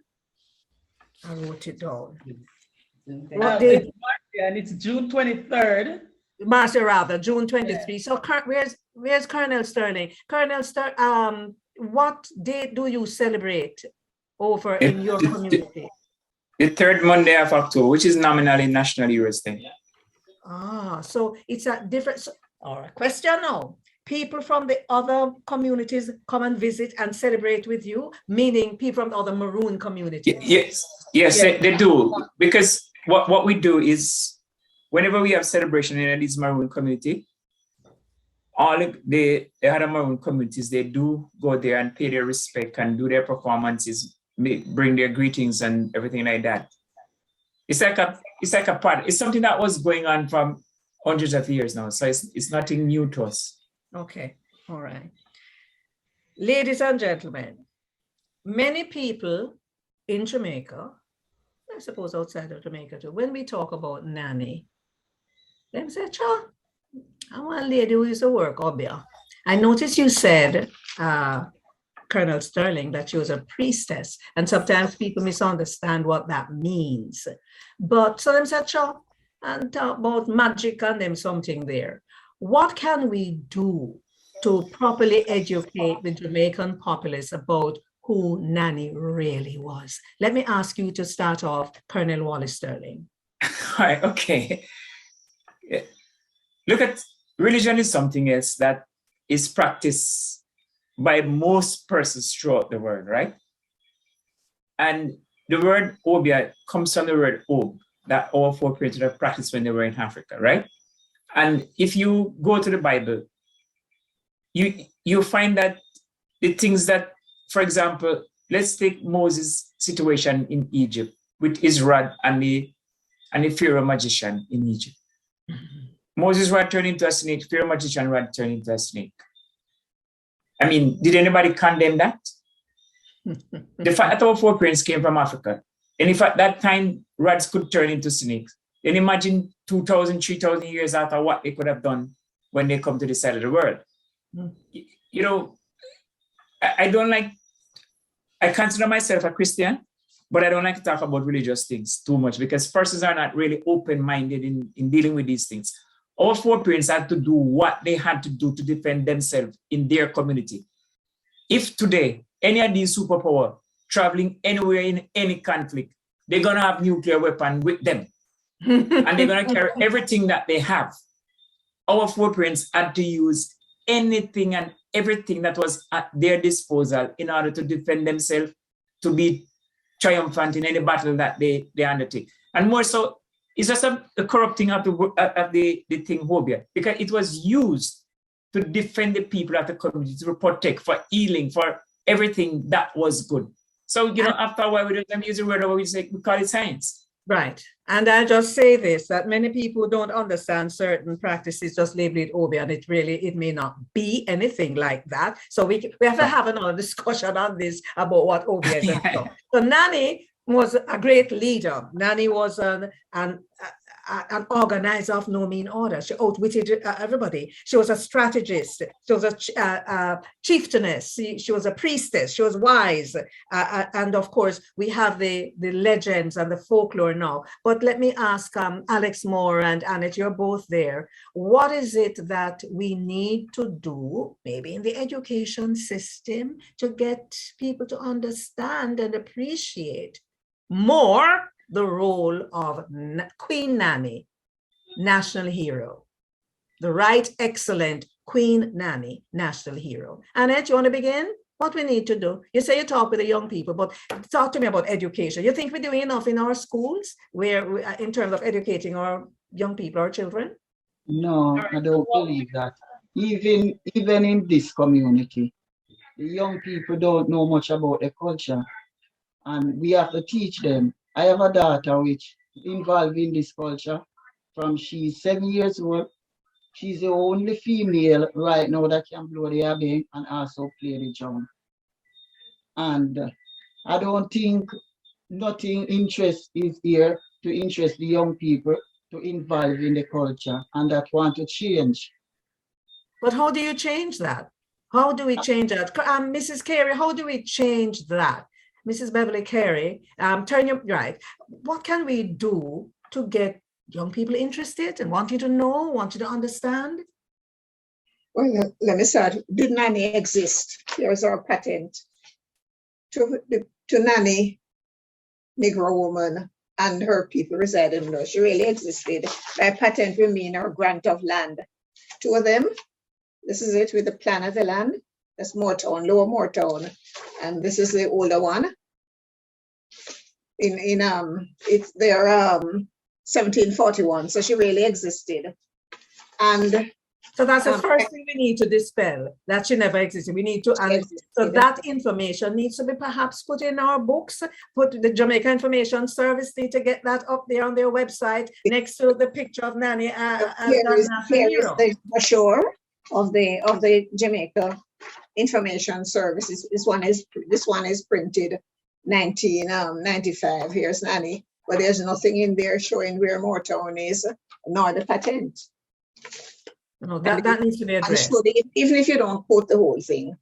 I wrote it down. What date? And it's June 23rd. Marcia, rather, June 23. Yeah. So where's Colonel Sterling? Colonel Sterling, what date do you celebrate over in your community? The 3rd Monday of October, which is nominally National Heroes Day. Ah, so it's a different, or a question now. People from the other communities come and visit and celebrate with you, meaning people from the other Maroon communities. Yes, they do. Because what we do is, whenever we have celebration in this Maroon community, all the other Maroon communities, they do go there and pay their respect and do their performances, bring their greetings and everything like that. It's like a part. It's something that was going on from hundreds of years now. So it's nothing new to us. Okay, all right. Ladies and gentlemen, many people in Jamaica, I suppose outside of Jamaica too, when we talk about nanny, they say, "Cha, I want a lady who used to work up there." I noticed you said, Colonel Sterling, that she was a priestess, and sometimes people misunderstand what that means. But so them said, "Cha," and talk about magic and them something there. What can we do to properly educate the Jamaican populace about who Nanny really was? Let me ask you to start off, Colonel Wallace Sterling. All right, okay. Look at religion is something else that is practiced by most persons throughout the world, right? And the word obia comes from the word ob, that our foreparents have practiced when they were in Africa, right? And if you go to the Bible, you find that the things that, for example, let's take Moses' situation in Egypt with his rod and the Pharaoh magician in Egypt. Mm-hmm. Moses' rod turned into a snake, Pharaoh magician rod turned into a snake. I mean, did anybody condemn that? The fact that our foreparents came from Africa, and if at that time rods could turn into snakes, then imagine 2,000, 3,000 years after what they could have done when they come to this side of the world. You know, I consider myself a Christian, but I don't like to talk about religious things too much because persons are not really open-minded in dealing with these things. Our foreparents had to do what they had to do to defend themselves in their community. If today, any of these superpowers traveling anywhere in any conflict, they're going to have nuclear weapon with them. And they're going to carry everything that they have. Our foreparents had to use anything and everything that was at their disposal in order to defend themselves, to be triumphant in any battle that they undertake. And more so, It's just a corrupting of the thing Hobia, because it was used to defend the people of the community, to protect, for healing, for everything that was good. So, you know, after a while, we don't use the word, we call it science. Right. And I just say this, that many people don't understand certain practices, just label it Obia, and it may not be anything like that. So we have to have another discussion on this about what Obia is. And so Nanny was a great leader. Nanny was an organizer of no mean order. She outwitted everybody. She was a strategist. She was a chieftainess. She was a priestess. She was wise. And of course, we have the legends and the folklore now. But let me ask Alex Moore and Annette, you're both there. What is it that we need to do, maybe in the education system, to get people to understand and appreciate more the role of Queen Nanny, national hero, the right, excellent Queen Nanny, national hero? Annette, you want to begin? What we need to do? You say you talk with the young people, but talk to me about education. You think we're doing enough in our schools in terms of educating our young people, our children? No, I don't believe that. Even in this community, the young people don't know much about the culture, and we have to teach them. I have a daughter which involved in this culture from she's 7 years old. She's the only female right now that can blow the abeng and also play the drum. And I don't think nothing interest is here to interest the young people to involve in the culture and that want to change. But how do you change that? How do we change that? Mrs. Carey, how do we change that? Mrs. Beverly Carey, turn your right. What can we do to get young people interested and want you to know, want you to understand? Well, let me start. Did Nanny exist? Here's our patent. To Nanny, Negro woman, and her people reside in North. She really existed. By patent, we mean her grant of land. Two of them. This is it with the plan of the land. That's Moortown, Lower Moortown, and this is the older one. It's their 1741. So she really existed, and so that's the first thing we need to dispel, that she never existed. We need to, and so that information needs to be perhaps put in our books. Put the Jamaica Information Service need to get that up there on their website next to the picture of Nanny as national hero. The brochure of the Jamaica Information Service. This one is printed 1995. Here's Nanny, but there's nothing in there showing where Moortown is, nor the patent. No, that needs to be addressed. So even if you don't quote the whole thing,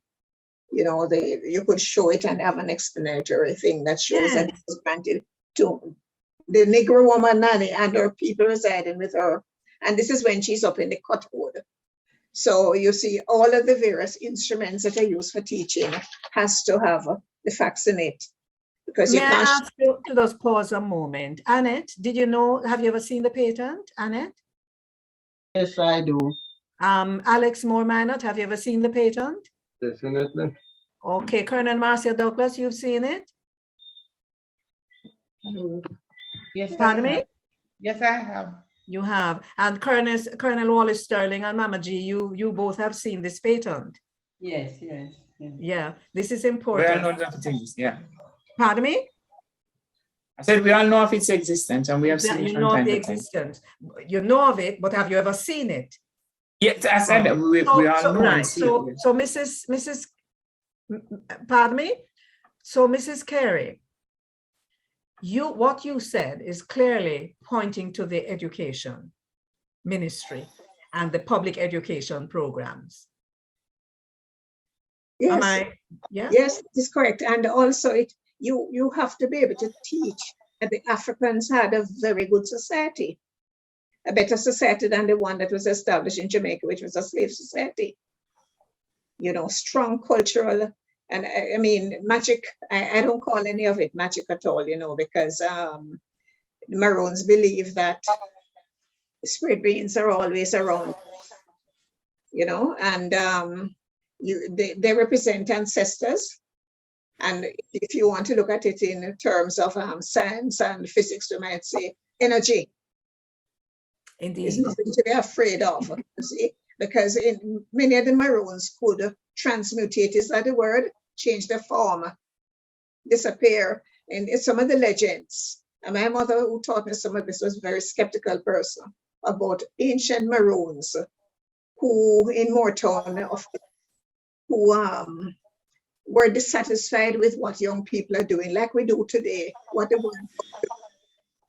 you know, you could show it and have an explanatory thing that shows that it was granted to the Negro woman Nanny and her people residing with her. And this is when she's up in the cutwood. So you see all of the various instruments that are used for teaching has to have the facts in it. Because May I ask you to just pause a moment. Annette, did you know, have you ever seen the patent, Annette? Yes, I do. Alex Moore Minot, have you ever seen the patent? Definitely. Okay, Colonel Marcia Douglas, you've seen it? Yes, Pardon me? Yes, I have. You have. And Colonel Wallace Sterling and Mama G, you both have seen this patent. Yes. Yeah, this is We important. all know that it exists, yeah. Pardon me? I said we all know of its existence and we have seen it You from know of time the to time. existence. You know of it, but have you ever seen it? Yes, I said that we all know and see it. So Mrs. Pardon me? So Mrs. Carey, what you said is clearly pointing to the education ministry and the public education programs. Yes. Am I? Yeah. Yes, it is correct. And also you have to be able to teach that the Africans had a very good society, a better society than the one that was established in Jamaica, which was a slave society. You know, strong cultural, and I mean, magic, I don't call any of it magic at all, you know, because the Maroons believe that spirit beings are always around, you know, and they represent ancestors. And if you want to look at it in terms of science and physics, you might say energy. There's Indeed. nothing to be afraid of, you see, because in many of the Maroons could transmutate, is that the word? Change their form, disappear. And it's some of the legends. And my mother, who taught me some of this, was a very skeptical person about ancient Maroons who in Moortown, who were dissatisfied with what young people are doing, like we do today, what the world.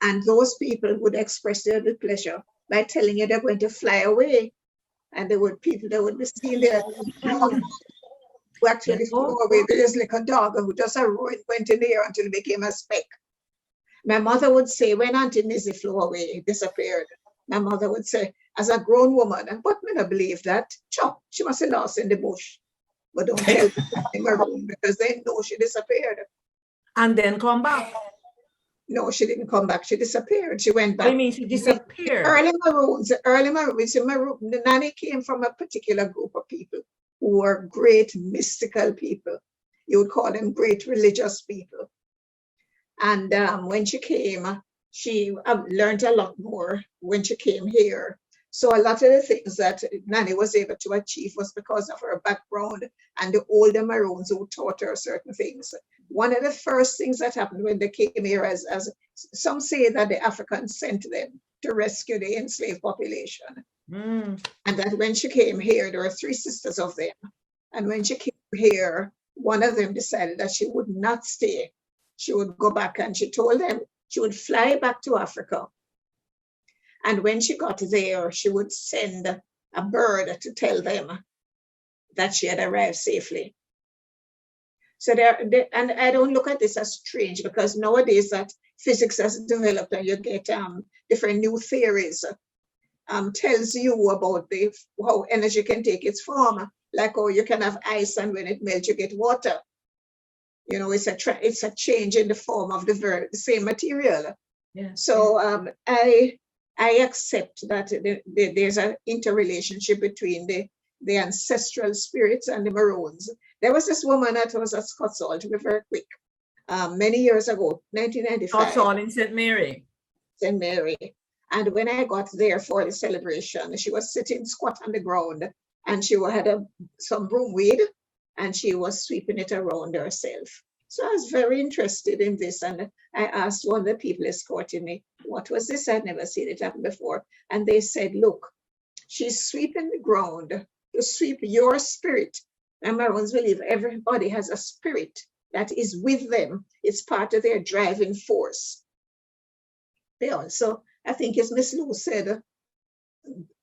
And those people would express their displeasure by telling you they're going to fly away. And there were people that would be seen there who actually flew away. There's like a dog who just went in the air until it became a speck. My mother would say, when Auntie Missy flew away, disappeared, my mother would say, as a grown woman, but me not believe that. Chop, she must have lost in the bush. But don't tell them around because they know she disappeared. And then come back. No, she didn't come back. She disappeared. She went back. I mean, she disappeared. Early Maroons, the Nanny came from a particular group of people who were great mystical people. You would call them great religious people. And when she came, she learned a lot more when she came here. So a lot of the things that Nanny was able to achieve was because of her background and the older Maroons who taught her certain things. One of the first things that happened when they came here, as some say that the Africans sent them to rescue the enslaved population. And that when she came here, there were 3 sisters of them. And when she came here, one of them decided that she would not stay. She would go back, and she told them she would fly back to Africa. And when she got there, she would send a bird to tell them that she had arrived safely. So and I don't look at this as strange, because nowadays that physics has developed and you get different new theories, tells you about how energy can take its form, like how you can have ice and when it melts you get water. You know, it's a change in the form of the same material. Yeah. So I accept that there's an interrelationship between the ancestral spirits and the Maroons. There was this woman that was at Scotsall, to be very quick, many years ago, 1995. Scotsall in St. Mary. St. Mary. And when I got there for the celebration, she was sitting squat on the ground, and she had some broomweed, and she was sweeping it around herself. So I was very interested in this, and I asked one of the people escorting me, what was this? I'd never seen it happen before. And they said, look, she's sweeping the ground to sweep your spirit. And Maroons believe everybody has a spirit that is with them. It's part of their driving force. They also, I think as Miss Lou said,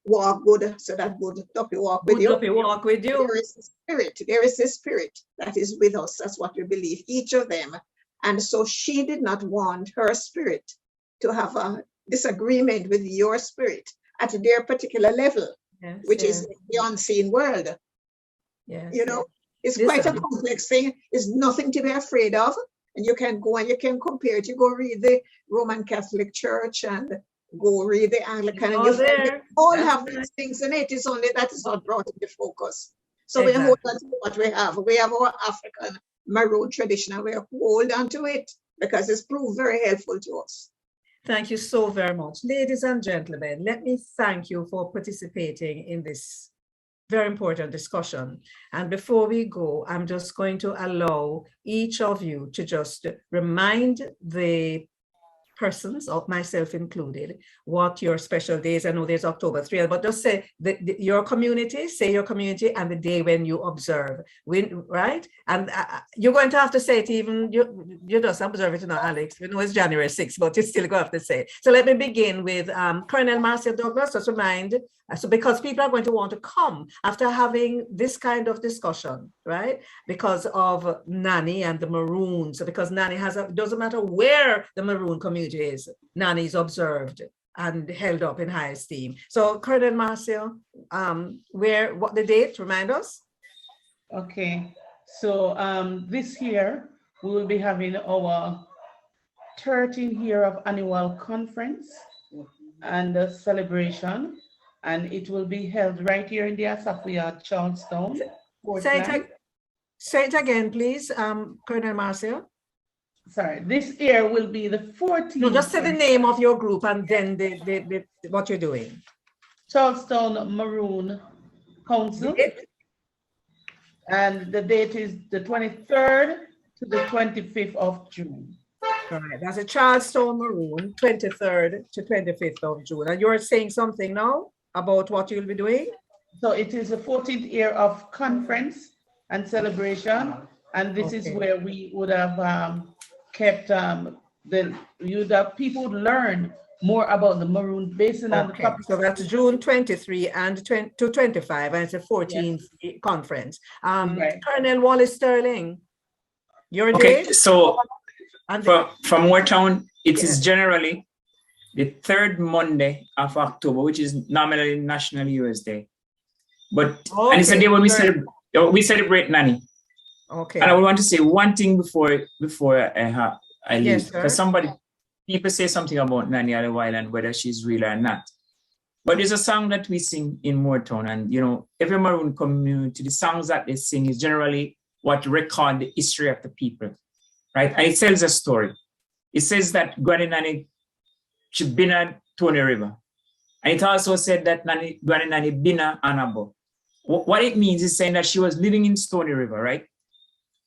walk good, so that good duppy walk with you. Duppy walk with you. There is a spirit. There is a spirit that is with us. That's what we believe, each of them. And so she did not want her spirit to have a disagreement with your spirit at their particular level, Yes, which yes. is the unseen world. Yes, You know, it's Listen. quite a complex thing. It's nothing to be afraid of. And you can go and you can compare it. You go read the Roman Catholic Church and go read the Anglican, and you find they all have these things in it. It's only that is not brought into focus. So we hold on to what we have. We have our African Maroon tradition, and we hold on to it because it's proved very helpful to us. Thank you so very much. Ladies and gentlemen, let me thank you for participating in this very important discussion. And before we go, I'm just going to allow each of you to just remind the persons, of myself included, what your special days. I know there's October 3, but just say your community, and the day when you observe, right? And you're going to have to say it even, you just observe it, Alex. We know it's January 6th, but you still going to have to say it. So let me begin with Colonel Marcia Douglas, just remind, so because people are going to want to come after having this kind of discussion, right? Because of Nanny and the Maroons, because Nanny doesn't matter where the Maroon community is, Nanny is observed and held up in high esteem. So Colonel Marcia, what the date, remind us? Okay, so this year we will be having our 13th year of annual conference and a celebration, and it will be held right here in the Asafia, Charlestown. Say it again, please, Colonel Marcia. sorry, this year will be the 14th. No, just say the name of your group and then what you're doing. Charlestown Maroon Council. And the date is the 23rd to the 25th of June. All right, that's a Charlestown Maroon, 23rd to 25th of June. And you're saying something now about what you'll be doing? So it is the 14th year of conference and celebration. And this is where we would have kept people would learn more about the Maroon Basin and the topic. So that's June 23 and to 25, and it's a 14th conference. Colonel Wallace Sterling, your date? So from Moortown, it is generally the third Monday of October, which is nominally National Heroes Day. But and it's a day when we celebrate Nanny. Okay. And I want to say one thing before I leave, Yes, because people say something about Nanny all the while and whether she's real or not. But there's a song that we sing in Moortown, and you know, every Maroon community, the songs that they sing is generally what record the history of the people, right? And it tells a story. It says that Granny Nanny, she been at Tony River. And it also said that Granny Nanny been at Anabo. What it means is saying that she was living in Stony River, right?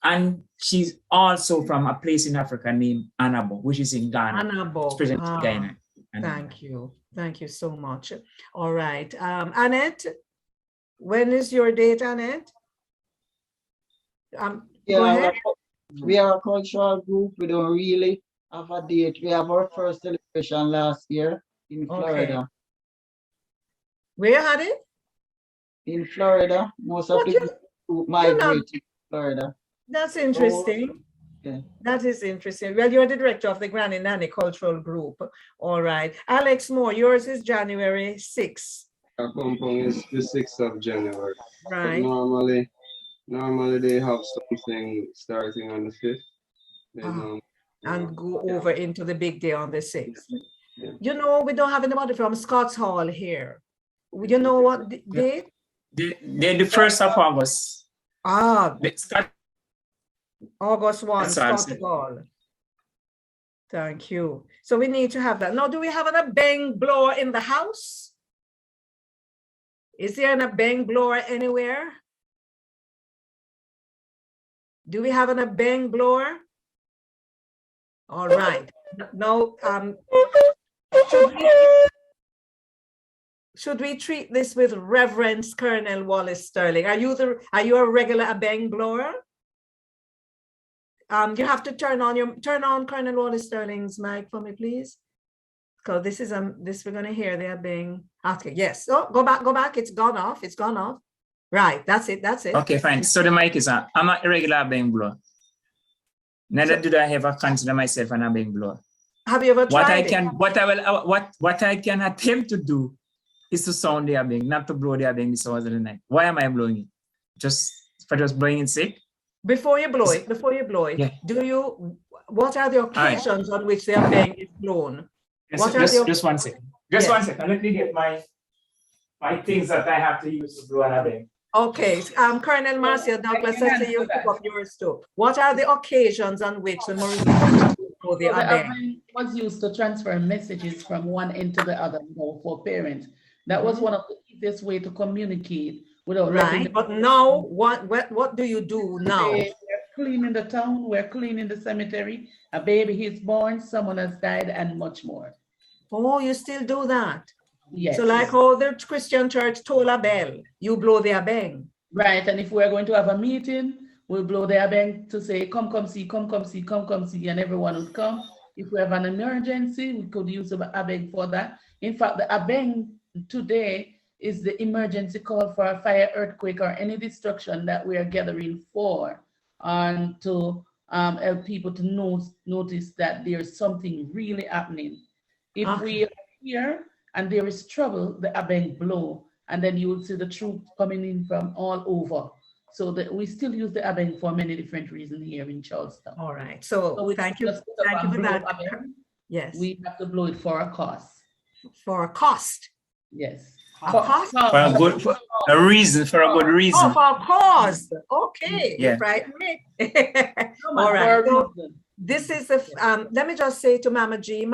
And she's also from a place in Africa named Anabo, which is in Ghana. Anabo. Ghana. Thank you. Thank you so much. All right. Annette, when is your date, Annette? Go ahead. We are a cultural group. We don't really have a date. We have our first celebration last year in Florida. Where had it? In Florida. Most of the group migrate to Florida. That's interesting. That is interesting. Well, you're the director of the Granny Nanny Cultural Group. All right. Alex Moore, yours is January 6th. Our Pompong is the 6th of January. Right. But normally they have something starting on the 5th. And go over into the big day on the 6th. Yeah. You know, we don't have anybody from Scots Hall here. You know what date? They're the 1st of August. August 1, Scots Hall. Thank you. So we need to have that. Now, do we have a bang blower in the house? Is there a bang blower anywhere? Do we have a bang blower? All right. Now, should we treat this with reverence, Colonel Wallace Sterling? Are you a regular bang blower? You have to turn on Colonel Wallace Sterling's mic for me, please. Because this is this we're gonna hear there being okay. Yes. Oh, go back. It's gone off. It's gone off. Right. That's it. Okay, fine. So the mic is on. I'm not a regular bang blower. Neither do I ever consider myself an bang blower. Have you ever tried what I can attempt to do is to sound the bang, not to blow the bang this hours of the night. Why am I blowing it? Just blowing it sick? Before you blow it, yeah. What are the occasions on which the bang is blown? Just one second. One second. Let me get my things that I have to use to blow a bang. Okay, Colonel Marcia Douglas, I say you pick up yours too. What are the occasions on which the Marines blow the bang? Was used to transfer messages from one end to the other for parents. That was one of the easiest way to communicate without right. But now, what do you do now? We're cleaning the town. We're cleaning the cemetery. A baby is born. Someone has died, and much more. Oh, you still do that? Yes. So like how the Christian church toll a bell, you blow their bang. Right, and if we're going to have a meeting, we'll blow their bang to say, come see, and everyone would come. If we have an emergency, we could use a bang for that. In fact, the bang today is the emergency call for a fire, earthquake, or any destruction that we are gathering for, and to help people to notice that there's something really happening. If we are here and there is trouble, the abeng blow, and then you will see the troops coming in from all over. So that we still use the abeng for many different reasons here in Charleston. All right. So thank you for that. Yes. We have to blow it for a cost. For a cost. Yes. For a good reason. Oh, for a cause. Okay. Yeah. Right. All right. this is let me just say to Mama G,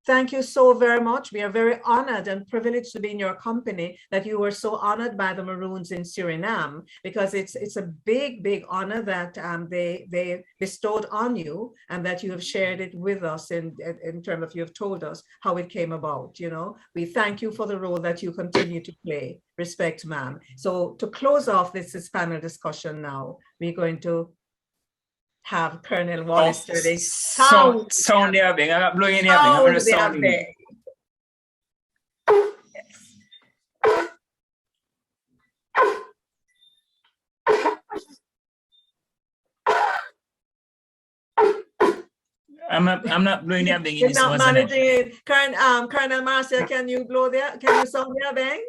thank you so very much. We are very honored and privileged to be in your company, that you were so honored by the Maroons in Suriname, because it's a big honor that they bestowed on you, and that you have shared it with us in terms of, you have told us how it came about. You know, we thank you for the role that you continue to play. Respect, ma'am. So to close off this panel discussion now, we're going to have Colonel Wallace sound the abeng. I'm not blowing any abeng. I'm gonna sound it. I'm not blowing the abeng. You're not managing it. Colonel Marcia, can you blow there? Can you sound the abeng?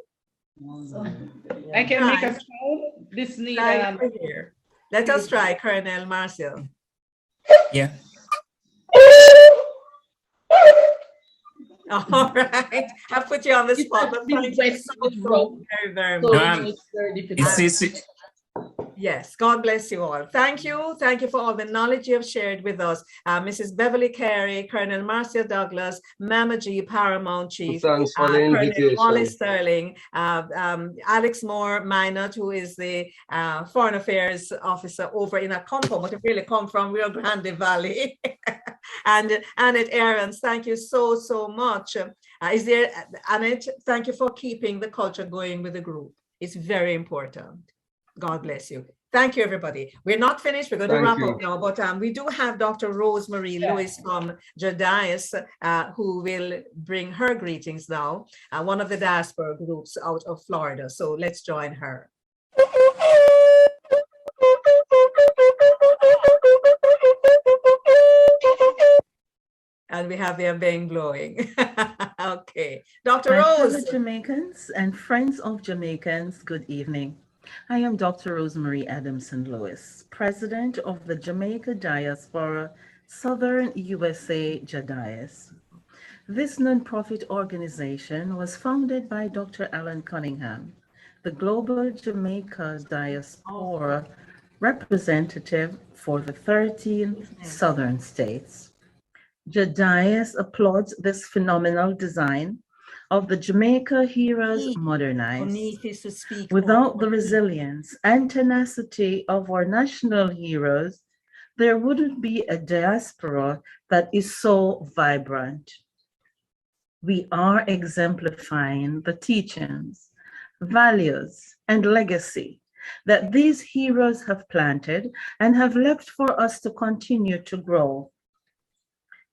I can make a sound. This need here. Let us try, Colonel Marcia. Yeah. All right. I put you on the spot, but thank you so very much. Yes, God bless you all. Thank you. Thank you for all the knowledge you have shared with us. Mrs. Beverly Carey, Colonel Marcia Douglas, Mama G, Paramount Chief, thanks for the Colonel invitation. Wallace Sterling, Alex Moore Minot, who is the Foreign Affairs Officer over in Acompo, but it really come from Rio Grande Valley. And Annette Aarons, thank you so much. Is there, Annette, thank you for keeping the culture going with the group. It's very important. God bless you. Thank you, everybody. We're not finished. We're going to wrap up now, but we do have Dr. Rosemary Lewis from Jedias, who will bring her greetings now, one of the diaspora groups out of Florida. So let's join her. And we have the abeng blowing. Okay. Dr. My Rose. fellow Jamaicans and friends of Jamaicans, good evening. I am Dr. Rosemary Adamson Lewis, President of the Jamaica Diaspora, Southern USA, Jedias. This nonprofit organization was founded by Dr. Alan Cunningham, the Global Jamaica Diaspora representative for the 13 southern states. Jedias applauds this phenomenal design of the Jamaica Heroes modernized. Without the resilience and tenacity of our national heroes, there wouldn't be a diaspora that is so vibrant. We are exemplifying the teachings, values, and legacy that these heroes have planted and have left for us to continue to grow.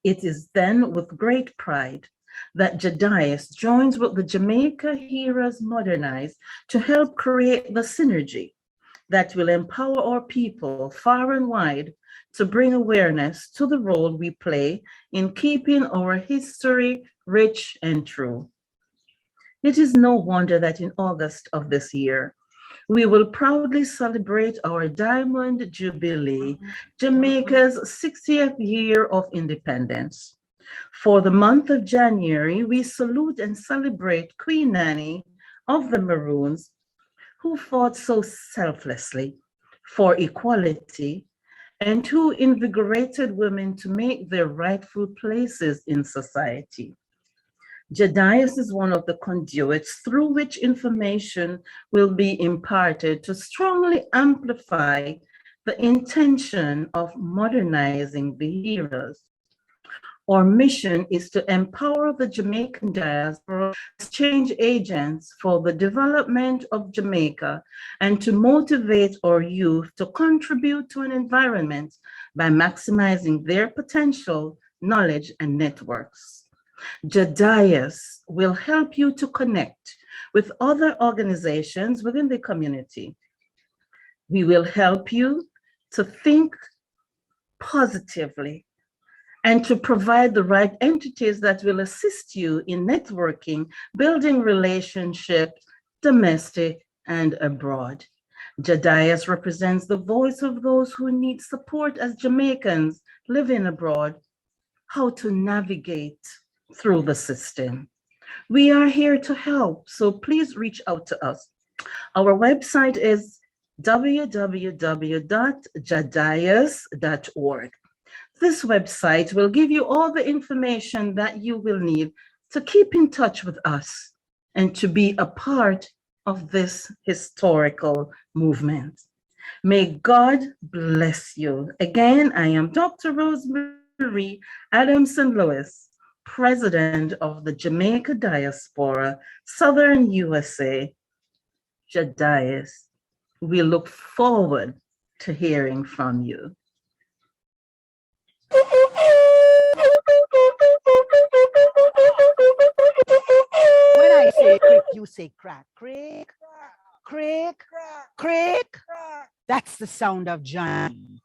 It is then with great pride that Jedias joins with the Jamaica Heroes Modernized to help create the synergy that will empower our people far and wide to bring awareness to the role we play in keeping our history rich and true. It is no wonder that in August of this year, we will proudly celebrate our Diamond Jubilee, Jamaica's 60th year of independence. For the month of January, we salute and celebrate Queen Nanny of the Maroons, who fought so selflessly for equality and who invigorated women to make their rightful places in society. Jedias is one of the conduits through which information will be imparted to strongly amplify the intention of modernizing the heroes. Our mission is to empower the Jamaican diaspora as change agents for the development of Jamaica and to motivate our youth to contribute to an environment by maximizing their potential, knowledge, and networks. Jedias will help you to connect with other organizations within the community. We will help you to think positively and to provide the right entities that will assist you in networking, building relationships, domestic and abroad. Jedias represents the voice of those who need support as Jamaicans living abroad, how to navigate through the system. We are here to help, so please reach out to us. Our website is www.jedias.org. This website will give you all the information that you will need to keep in touch with us and to be a part of this historical movement. May God bless you. Again, I am Dr. Rosemary Adamson Lewis, President of the Jamaica Diaspora, Southern USA, Jadias. We look forward to hearing from you. When I say crick, you say crack. Crick, crick, crick. That's the sound of Johnny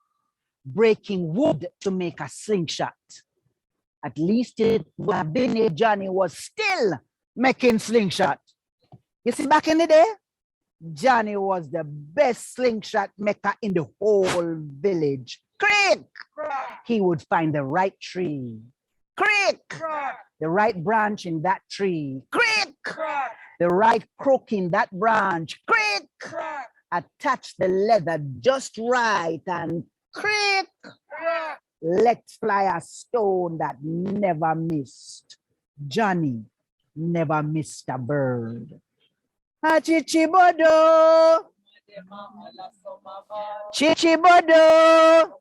breaking wood to make a slingshot. At least it would have been if Johnny was still making slingshot. You see, back in the day, Johnny was the best slingshot maker in the whole village. Crick! He would find the right tree. Crick! The right branch in that tree. Crick! The right crook in that branch. Crick! Attach the leather just right and crick! Let fly a stone that never missed. Johnny never missed a bird. Chichibodo! Chichibodo!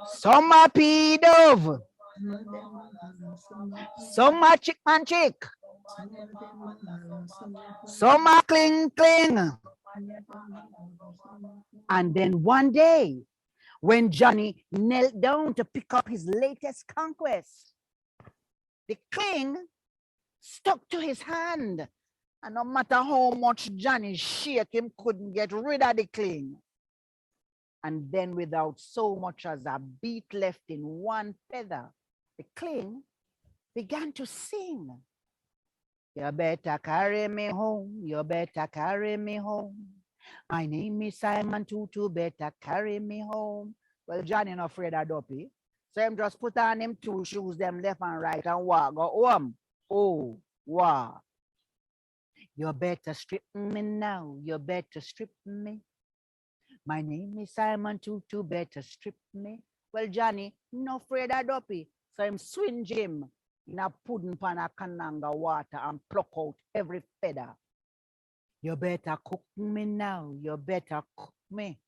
Summer pea dove! Summer chick and chick! Summer cling cling! And then one day, when Johnny knelt down to pick up his latest conquest, the cling stuck to his hand. And no matter how much Johnny shook, him couldn't get rid of the cling. And then without so much as a beat left in one feather, the cling began to sing. You better carry me home, you better carry me home. My name is Simon Tutu, better carry me home. Well, Johnny not afraid of Duppy. So him just put on him two shoes, them left and right, and walk, go home. Oh, wow. You better strip me now, you better strip me. My name is Simon Tutu, better strip me. Well, Johnny, not afraid of Duppy. So him swing him in a pudding pan of Kananga water and pluck out every feather. You better cook me now, you better cook me.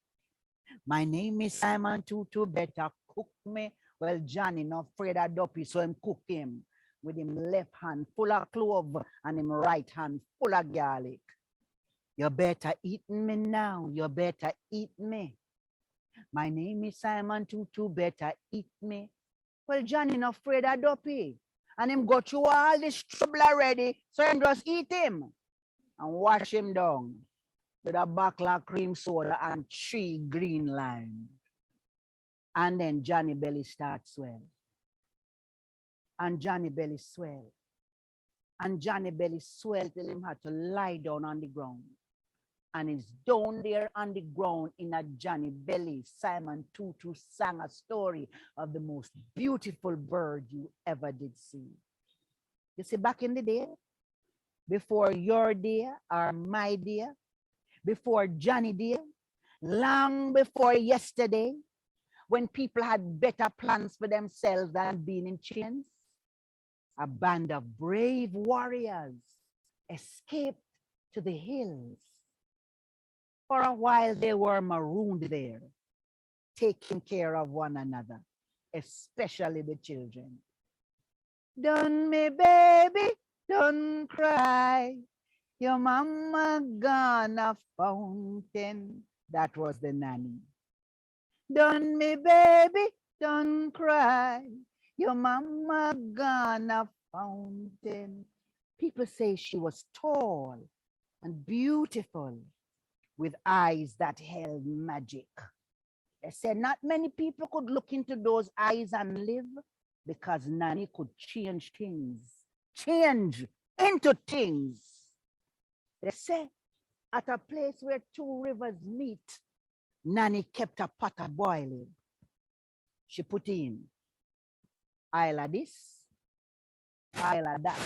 My name is Simon Tutu, better cook me. Well, Johnny not afraid of Duppy, so him cook him with him left hand full of clove and him right hand full of garlic. You better eat me now, you better eat me. My name is Simon Tutu, better eat me. Well, Johnny not afraid of Duppy, and him go through all this trouble already, so him just eat him and wash him down with a bottle of cream soda and 3 green limes. And then Johnny belly starts swell. And Johnny belly swell. And Johnny belly swell till him had to lie down on the ground. And he's down there on the ground in a Johnny belly. Simon Tutu sang a story of the most beautiful bird you ever did see. You see, back in the day, before your day or my day, before Johnny day, long before yesterday, when people had better plans for themselves than being in chains, a band of brave warriors escaped to the hills. For a while, they were marooned there, taking care of one another, especially the children. Don't me, baby, don't cry. Your mama gone a fountain. That was the nanny. Don't me, baby, don't cry. Your mama gone a fountain. People say she was tall and beautiful with eyes that held magic. They said not many people could look into those eyes and live because Nanny could change things, change into things. They say at a place where 2 rivers meet, Nanny kept a pot of boiling. She put in oil of this, oil of that,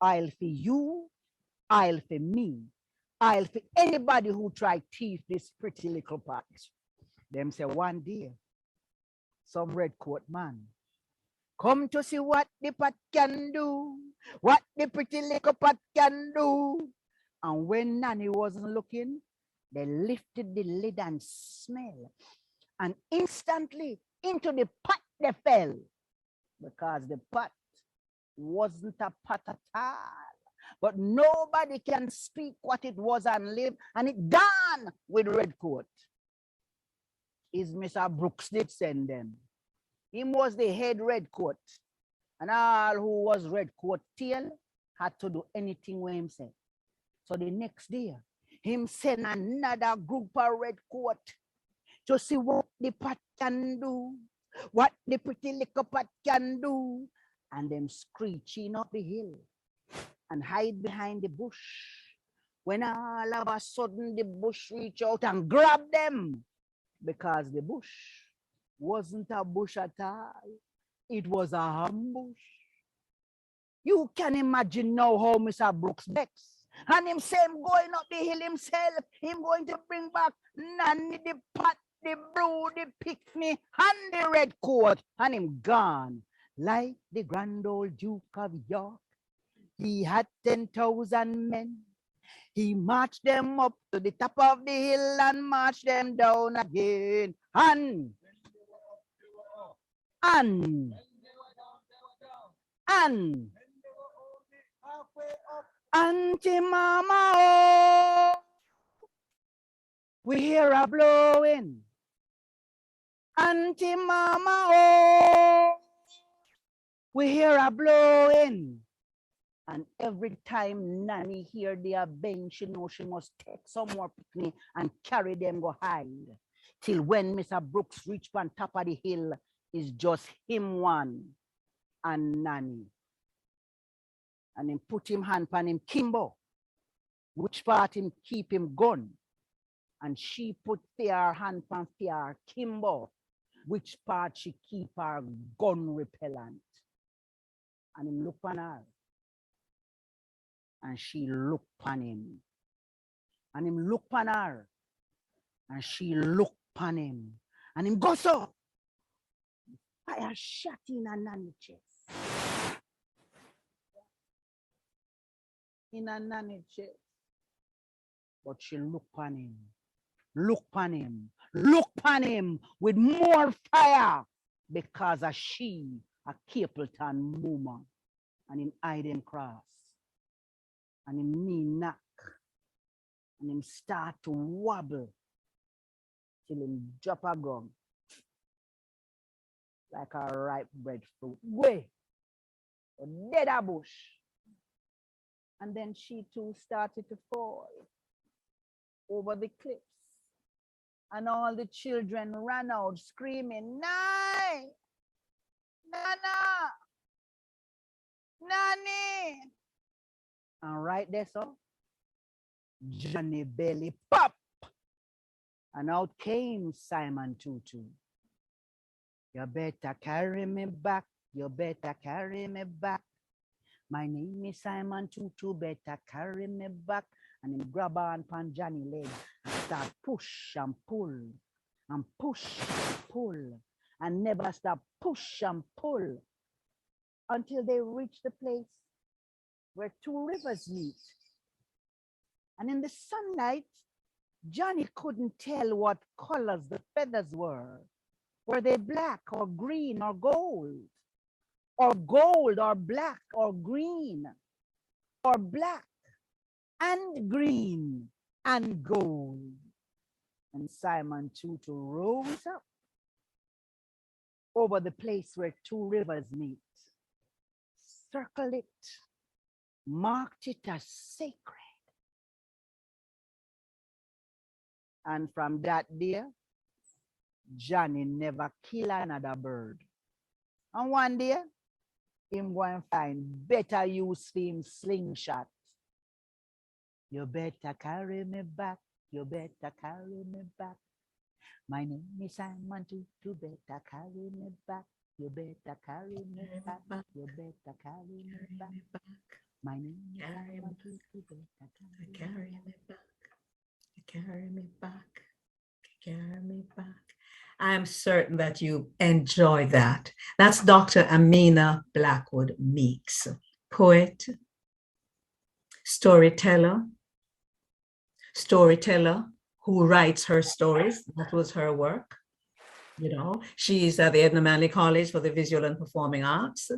oil for you, oil for me, oil for anybody who tried to thief this pretty little pot. Them say one day, some red coat man. Come to see what the pot can do, what the pretty little pot can do. And when Nanny wasn't looking, they lifted the lid and smelled. And instantly into the pot they fell, because the pot wasn't a pot at all. But nobody can speak what it was and live, and it done with red coat. Is Mr. Brooks did send them. Him was the head red coat, and all who was red coat tail had to do anything with him said. So the next day, him send another group of red coat to see what the pot can do, what the pretty little pot can do, and them screeching up the hill and hide behind the bush. When all of a sudden the bush reach out and grab them, because the bush wasn't a bush at all. It was a ambush. You can imagine now how Mr. Brooks Bex and him same going up the hill himself, him going to bring back Nanny, the pot, the brew, the pick-me, and the red coat, and him gone. Like the grand old Duke of York, he had 10,000 men. He marched them up to the top of the hill and marched them down again. And Auntie Mama, oh, we hear a blowing. Auntie Mama, oh, we hear a blowing. And every time Nanny hear the bang, she know she must take some more picnic and carry them go hide. Till when Mr. Brooks reach on top of the hill, is just him one and Nanny. And him put him hand on him Kimbo, which part him keep him gun. And she put their hand on their Kimbo, which part she keep her gun repellent. And him look on her. And she look on him. And him look on her. And she look on him. And him go so. Fire shot in a Nanny chest. In a Nanny chest. But she look on him. Look on him. Look on him with more fire. Because of she, a Capleton woman. And him hide him cross. And him knee knock. And him start to wobble. Till him drop a gum. Like a ripe breadfruit. Way. Dead a bush. And then she too started to fall over the cliffs. And all the children ran out screaming, Nai! Nana! Nanny! And right there, so Johnny belly pop. And out came Simon Tutu. You better carry me back. You better carry me back. My name is Simon Tutu. Better carry me back. And him grab on pan Johnny leg and start push and pull and push and pull and never stop push and pull until they reach the place where two rivers meet. And in the sunlight, Johnny couldn't tell what colors the feathers were. Were they black or green or gold? Or gold or black or green? Or black and green and gold? And Simon Tutu rose up over the place where two rivers meet, circled it, marked it as sacred. And from that day, Johnny never kill another bird. And one day, him go and find better use for him slingshot. You better carry me back. You better carry me back. My name is Simon Tutu. Better carry me back. You better carry me back. You better carry me back. My name is Simon Tutu. Better Carry me back. Carry me back. Carry me back. I'm certain that you enjoy that. That's Dr. Amina Blackwood Meeks, poet, storyteller who writes her stories. That was her work. You know, she's at the Edna Manley College for the Visual and Performing Arts.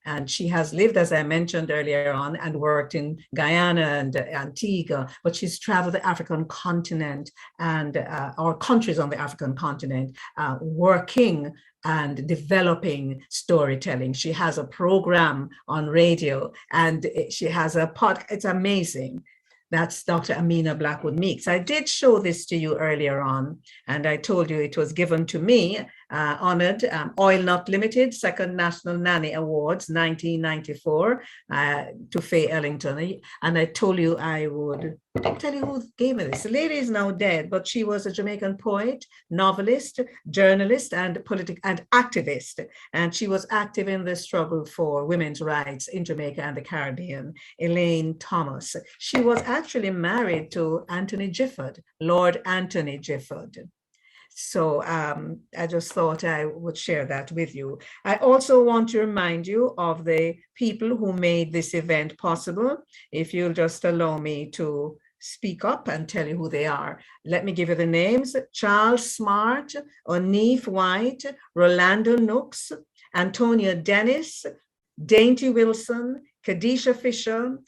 And she has lived, as I mentioned earlier on, and worked in Guyana and Antigua, but she's traveled the African continent and or countries on the African continent, working and developing storytelling. She has a program on radio and she has a podcast. It's amazing. That's Dr. Amina Blackwood Meeks. I did show this to you earlier on, and I told you it was given to me, honored, Oil Not Limited, Second National Nanny Awards, 1994, to Fae Ellington. And I told you I would tell you who gave me this. The lady is now dead, but she was a Jamaican poet, novelist, journalist, and activist. And she was active in the struggle for women's rights in Jamaica and the Caribbean, Elaine Thomas. She was actually married to Anthony Gifford, Lord Anthony Gifford. So I just thought I would share that with you. I also want to remind you of the people who made this event possible. If you'll just allow me to speak up and tell you who they are. Let me give you the names: Charles Smart, Oneef White, Rolando Nooks, Antonia Dennis, Dainty Wilson, Kadisha Fisher,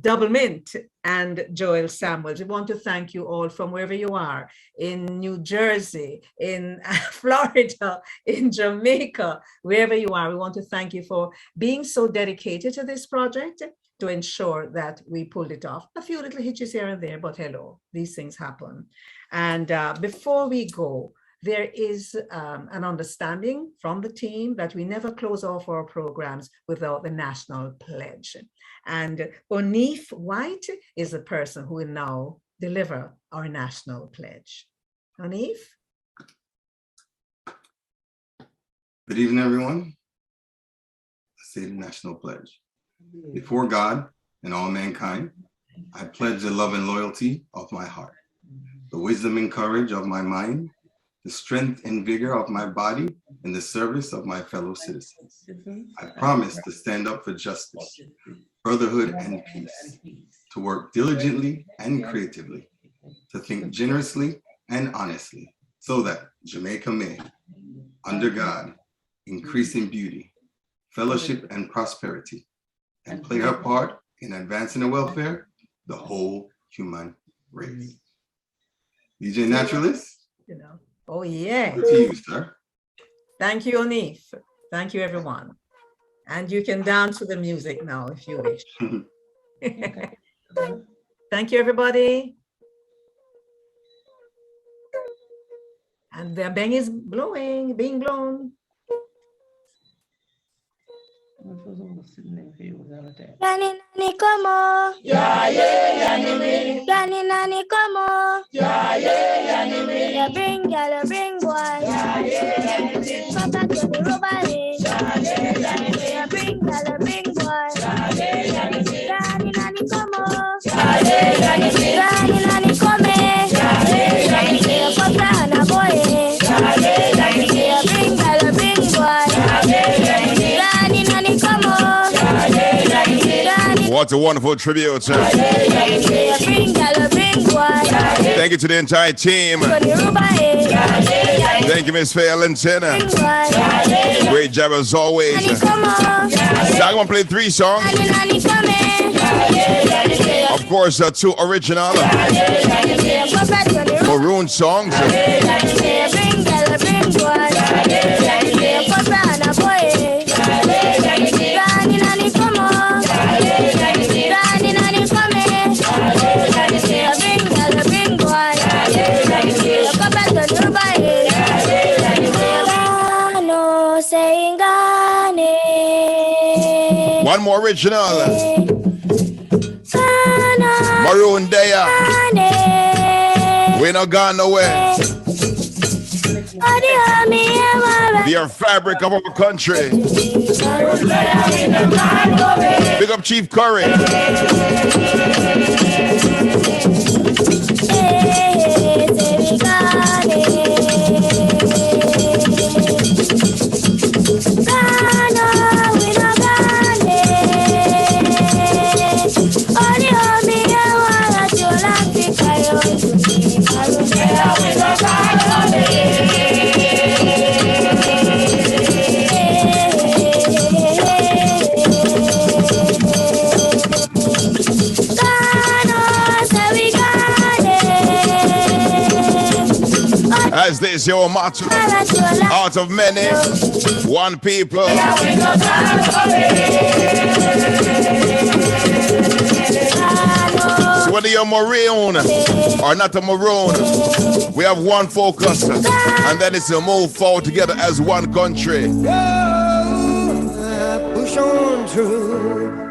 Double Mint, and Joel Samuels. We want to thank you all from wherever you are, in New Jersey, in Florida, in Jamaica, wherever you are. We want to thank you for being so dedicated to this project to ensure that we pulled it off. A few little hitches here and there, but hello, these things happen. And before we go, there is an understanding from the team that we never close off our programs without the national pledge. And Oneef White is the person who will now deliver our national pledge. Oneef? Good evening, everyone. I say the national pledge. Before God and all mankind, I pledge the love and loyalty of my heart, the wisdom and courage of my mind, the strength and vigor of my body in the service of my fellow citizens. I promise to stand up for justice, brotherhood, and peace, to work diligently and creatively, to think generously and honestly, so that Jamaica may, under God, increase in beauty, fellowship, and prosperity, and play her part in advancing the welfare of the whole human race. DJ Naturalist. Oh, yeah. Over to you, sir. Thank you, Oneef. Thank you, everyone. And you can dance to the music now if you wish. Thank you, everybody. And the bang is blowing, being blown. Granny Nanny, come on. Yeah, yeah, yeah, Granny Nanny, come on. Yeah, yeah, yeah, you bring girl, you bring boy. Yeah, yeah, come back to the robbery. Yeah, yeah, you bring girl, you bring boy. Yeah, yeah, Granny Nanny, come on. Yeah, yeah, Granny Nanny, come in. Yeah, yeah, you pop down a boy. Yeah, yeah, you bring girl, you bring boy. Yeah, yeah, Granny Nanny, come on. What a wonderful tribute. Thank you to the entire team. Thank you, Miss Fae Ellington. Great job as always. So I'm going to play 3 songs. Of course, 2 original Maroon songs. One more original. Maroon Daya. We're not gone nowhere. We are fabric of our country. Big up Chief Carey. As this your motto, out of many, one people. So whether you're maroon or not a maroon, we have one focus, and then it's to move forward together as one country. Push on through.